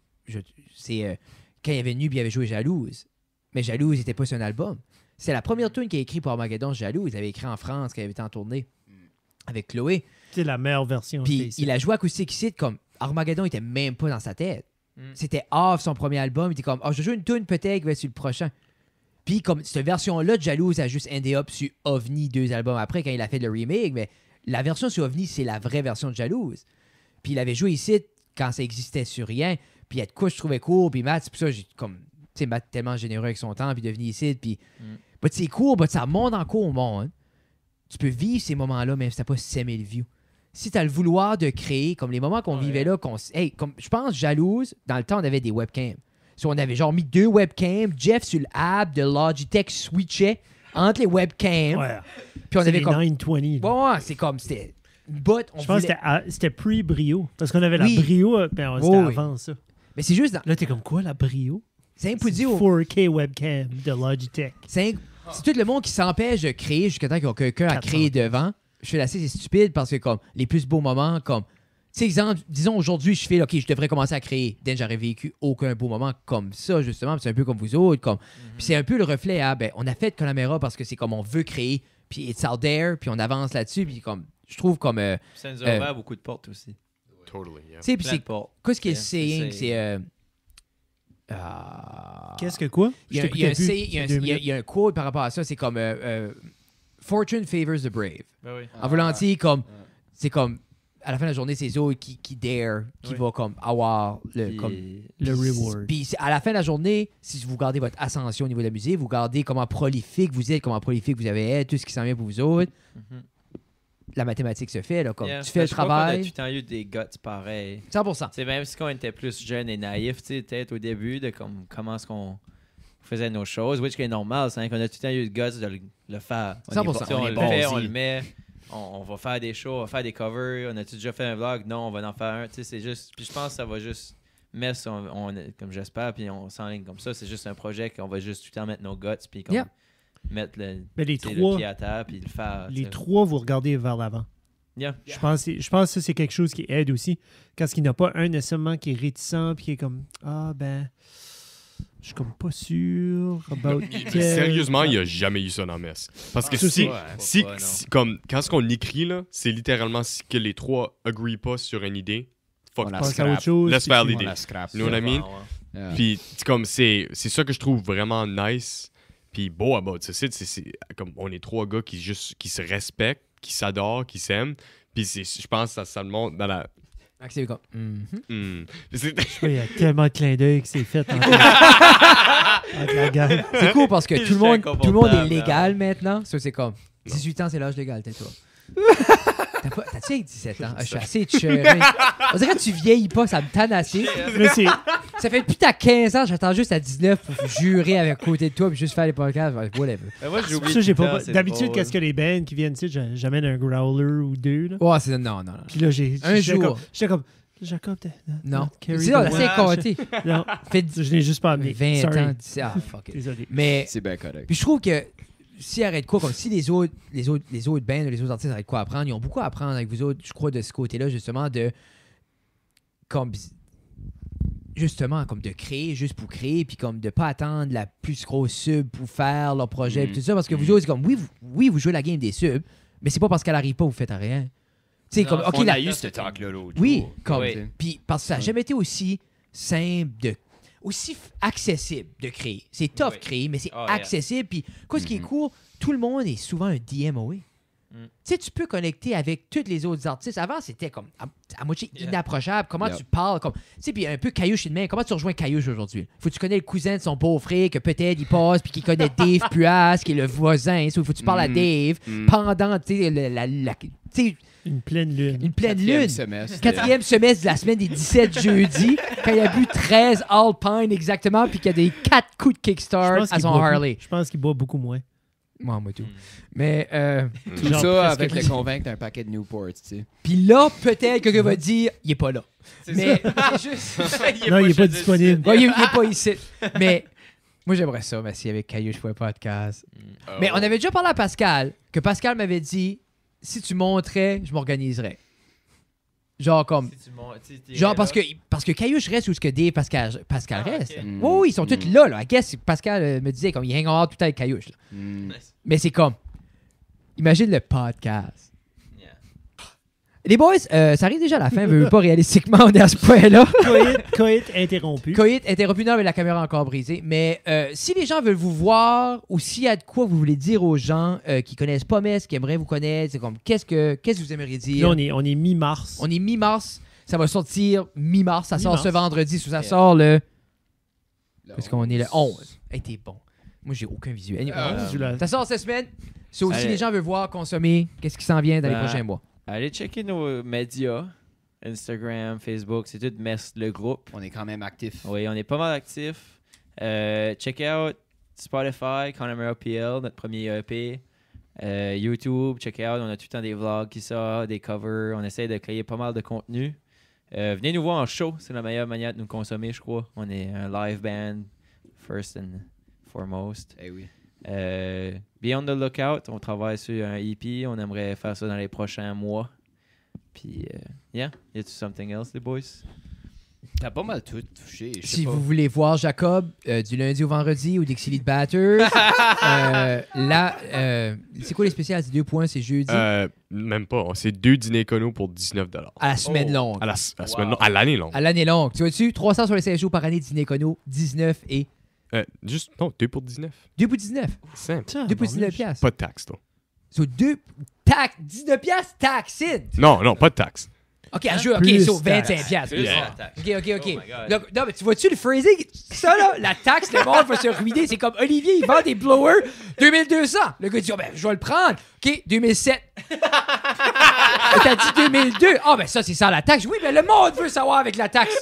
c'est quand il avait venu, puis il avait joué Jalouse. Mais Jalouse n'était pas sur un album. C'est la première tune qu'il a écrit pour Armageddon, Jalouse. Il avait écrit en France quand il avait été en tournée avec Chloé. C'est la meilleure version. Puis il a joué acoustique ici, comme Armageddon était même pas dans sa tête. C'était off son premier album. Il était comme, je joue une tune peut-être qui va être sur le prochain. Puis comme cette version-là de Jalouse a juste endé up sur OVNI 2 albums après quand il a fait le remake. Mais la version sur OVNI, c'est la vraie version de Jalouse. Puis il avait joué ici quand ça existait sur rien. Puis il y a de quoi je trouvais cool. Puis Matt, c'est pour ça j'ai comme, tu sais, Matt tellement généreux avec son temps. Puis de venir ici. Puis c'est cool, ça monte encore au monde. Hein. Tu peux vivre ces moments-là même si t'as pas 5000 views. Si tu as le vouloir de créer, comme les moments qu'on vivait là, comme je pense, Jalouse, dans le temps, on avait des webcams. On avait genre mis 2 webcams, Jeff sur l'app de Logitech switchait entre les webcams. Ouais. Puis on avait comme... 920. Bon, c'est comme... C'était... But, Je pense que c'était pre-Brio. Parce qu'on avait Oui. la Brio, ben, c'était avant ça. Mais c'est juste... Là, t'es comme quoi, la Brio? C'est C'est 4K webcam de Logitech. C'est tout le monde qui s'empêche de créer jusqu'à temps qu'il y a quelqu'un à créer devant. Je fais assez, c'est stupide parce que comme les plus beaux moments, comme... Tu sais, exemple, disons aujourd'hui, je fais, OK, je devrais commencer à créer. Dès que j'aurais vécu aucun beau moment comme ça, justement. Puis c'est un peu comme vous autres. Comme... Puis c'est un peu le reflet à, ben, on a fait Conamera parce que c'est comme on veut créer. Puis it's out there. Puis on avance là-dessus. Puis comme, je trouve comme... ça nous a ouvert beaucoup de portes aussi. Totally, yeah. Tu sais, puis Plein c'est... de portes. Qu'est-ce qu'il est Yeah, saying? C'est... Qu'est-ce que quoi? Il y a un quote par rapport à ça. C'est comme... Fortune favors the brave. Ben oui. En volontiers, comme... C'est comme... À la fin de la journée, c'est eux qui dare, qui va comme avoir le... Comme, Le reward. Puis à la fin de la journée, si vous gardez votre ascension au niveau de la musique, vous gardez comment prolifique vous êtes, comment prolifique vous avez été, tout ce qui s'en vient pour vous autres, la mathématique se fait. Là, comme tu fais le travail. On a tout le temps eu des guts pareils. 100%. C'est même si on était plus jeunes et naïfs, tu sais, peut-être au début, de comment est-ce qu'on faisait nos choses, which est normal, c'est qu'on a tout le temps eu le guts de le faire. 100%. On le fait, on le met. On va faire des shows, on va faire des covers. On a-tu déjà fait un vlog? Non, on va en faire un. Tu sais, c'est juste... Puis je pense que ça va juste mettre, comme j'espère, puis on s'enligne comme ça. C'est juste un projet qu'on va juste tout le temps mettre nos guts, puis comme mettre le pied à terre, puis le faire. Les trois, vous regardez vers l'avant. Yeah. Je pense que ça, c'est quelque chose qui aide aussi. Quand il n'y en a pas un nécessairement qui est réticent, puis qui est comme, ah ben... Je suis comme pas sûr about Sérieusement, il n'y a jamais eu ça dans Mess. Parce que comme quand ce qu'on écrit, là, c'est littéralement si que les trois agree pas sur une idée, fuck, laisse faire l'idée. You know what I mean? Yeah. Puis comme c'est ça que je trouve vraiment nice puis beau about ce site, c'est comme on est trois gars qui se respectent, qui s'adorent, qui s'aiment. Puis je pense que ça le montre dans la... C'est comme... Il y a tellement de clins d'œil qui s'est fait entre la gang. C'est cool parce que tout le monde est légal maintenant. Ça, c'est comme... 18 ans, c'est l'âge légal, tais-toi. T'as-tu avec 17 ans? Je suis assez chill. On dirait que tu vieillis pas, ça me tanne assez. Ça fait depuis t'as 15 ans, j'attends juste à 19 pour jurer avec côté de toi et juste faire les podcasts. Whatever. Moi, j'ai pas. D'habitude, qu'est-ce que les bands qui viennent ici, j'amène un growler ou deux. Là. Ouais, c'est non. Puis là, j'étais comme. Jacob, non. C'est ça, on essaie de compter. Non, je l'ai juste pas amené. 20 ans. Ah, fuck it. Désolé. Mais. C'est bien correct. Puis je trouve que s'ils arrêtent quoi, comme si les autres bands ou les autres artistes arrêtent quoi apprendre, ils ont beaucoup à apprendre avec vous autres, je crois, de ce côté-là, justement, de. Comme. Justement, comme de créer juste pour créer, puis comme de pas attendre la plus grosse sub pour faire leur projet, puis tout ça, parce que vous autres, c'est comme, oui, vous jouez la game des subs, mais c'est pas parce qu'elle arrive pas, vous faites rien. Tu sais, comme, OK, on a eu ce talk-là l'autre oui, jour. comme, puis parce que ça n'a jamais été aussi simple aussi accessible de créer. C'est tough créer, mais c'est accessible, puis quoi, ce qui est cool, tout le monde est souvent un DMOA. Tu sais, tu peux connecter avec tous les autres artistes. Avant, c'était comme à moitié inapprochable. Comment tu parles, comme, tu sais, puis un peu Caillouche et de main. Comment tu rejoins Caillouche aujourd'hui? Faut que tu connais le cousin de son beau-frère, que peut-être il passe, puis qu'il connaît Dave Puas, qui est le voisin. Il faut que tu parles à Dave pendant, tu sais, une pleine lune. Une pleine lune. Quatrième semestre de la semaine des 17 jeudis, quand il a bu 13 Alpine exactement, puis qu'il y a des 4 coups de kickstart à son Harley. Je pense qu'il boit beaucoup moins. Moi tout. Mais tout ça avec le convaincre d'un paquet de Newport, tu sais. Puis là, peut-être quelqu'un va dire il est pas là. Mais juste non, il est pas disponible. Ouais, il est pas ici. Mais moi j'aimerais ça, merci avec Caillouche pour un podcast. Mais on avait déjà parlé à Pascal, que Pascal m'avait dit si tu montrais, je m'organiserais. Genre comme genre parce que Caillouche reste où ce que Dave Pascal reste. Okay. Oui, ils sont tous là. I guess Pascal me disait comme il hang out tout avec Caillouche. Mais c'est comme imagine le podcast. Yeah. Les boys, ça arrive déjà à la fin, veut pas réalistiquement, on est à ce point-là. Coït interrompu. Coït interrompu, non, mais la caméra encore brisée. Mais si les gens veulent vous voir ou s'il y a de quoi vous voulez dire aux gens qui connaissent pas Mess, qui aimeraient vous connaître, c'est comme qu'est-ce que vous aimeriez dire? Là, on est mi-mars. On est mi-mars. Ça va sortir mi-mars. Ça sort ce vendredi. Ça sort le... Parce qu'on est le 11. Hey, t'es bon. Moi, j'ai aucun visuel. Ça sort cette semaine. C'est aussi les gens veulent voir, consommer, qu'est-ce qui s'en vient dans les prochains mois. Allez checker nos médias. Instagram, Facebook, c'est tout Mess, le groupe. On est quand même actifs. Oui, on est pas mal actifs. Check out Spotify, Connemara PL, notre premier EP. YouTube, check out, on a tout le temps des vlogs qui sortent, des covers. On essaie de créer pas mal de contenu. Venez nous voir en show, c'est la meilleure manière de nous consommer, je crois. On est un live band, first and foremost. Eh oui. Be on the lookout, on travaille sur un EP, on aimerait faire ça dans les prochains mois. Puis, yeah, y a-tu something else, les boys? T'as pas mal tout touché. Si vous voulez voir Jacob du lundi au vendredi au Dixie Lead Batters, là, c'est quoi les spéciales? C'est 2 points, c'est jeudi. Même pas. C'est 2 dîners éconos pour 19 $. À la semaine longue. À la semaine longue. À l'année longue. À l'année longue. Tu vois-tu? 300 sur les 16 jours par année, dîner écono, 19 et... Juste, non, 2 pour 19. 2 pour 19. Simple. 2 pour 19 piastres. Pas de taxe, toi. So 2... Taxe... 19 piastres, taxed. Non, pas de taxe. OK, à jouer, OK, Plus so 25 piastres. Yeah. OK. Là, non, mais tu vois-tu le phrasing? Ça, là, la taxe, le monde va se ruiner. C'est comme Olivier, il vend des blowers 2200. Le gars dit, oh, ben, je vais le prendre. OK, 2007. T'as dit 2002. Ah, ben, ça, c'est ça, la taxe. Oui, mais le monde veut savoir avec la taxe.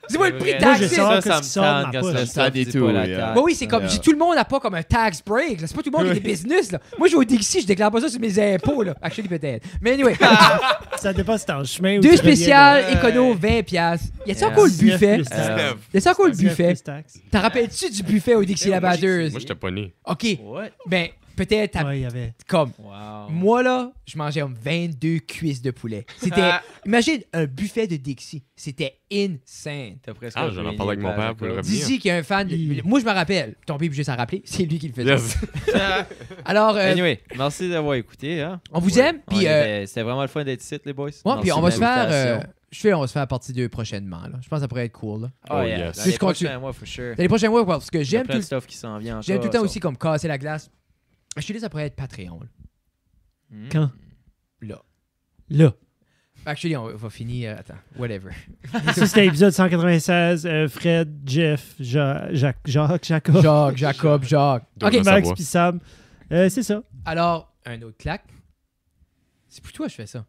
Dis-moi le prix Moi, taxé. je sais. Ça me sort de ma tente quand poche. ça Ça sort détourne, pas la yeah. taxe. Bah oui, c'est comme, tout le monde n'a pas comme un tax break. là. C'est pas tout le monde qui a des business. Là. Moi, je vais au Dixie, je déclare pas ça sur mes impôts. Là. Actually, peut-être. Mais anyway, Ça dépend si t'es en chemin ou 2 tu reviens de- spéciales, écono, 20 piastres. Y a-tu encore le 19 buffet? plus taxes. Y a-tu encore le 19 buffet? plus taxes. T'en rappelles-tu du buffet au Dixie la batteuse? Moi, j'étais pas né. OK, What? ben, peut-être, Ouais, il y avait. comme, Wow. moi, là, je mangeais comme 22 cuisses de poulet. C'était, imagine un buffet de Dixie. C'était insane. T'as presque Ah, j'en ai parlé avec mon père pour le revenir. Dixie, qui est un fan, moi, je me rappelle, ton père, juste à rappeler, c'est lui qui le faisait. Yes. Alors, Anyway, merci d'avoir écouté. Hein? on vous aime, puis... C'était vraiment le fun d'être ici, les boys. ouais, Merci puis on de va se faire... l'invitation. on va se faire partie 2 prochainement. Là. Je pense que ça pourrait être cool. Là. Oh, yeah. yes. Dans Juste les continue. prochains mois, for sure. Dans les prochains mois, parce que Il y a j'aime plein tout, de stuff qui s'en vient j'aime tout le temps encore, aussi comme casser la glace. Je te dis, ça pourrait être Patreon. Là. ça. Quand? Là. Là. Actually, on va finir... attends, whatever. Ça, c'était l'épisode 196. Fred, Jeff, Jacques, Jacob, Jacob. Deux OK, à Max savoir. puis Sam. C'est ça. alors, un autre claque. C'est pour toi que je fais ça.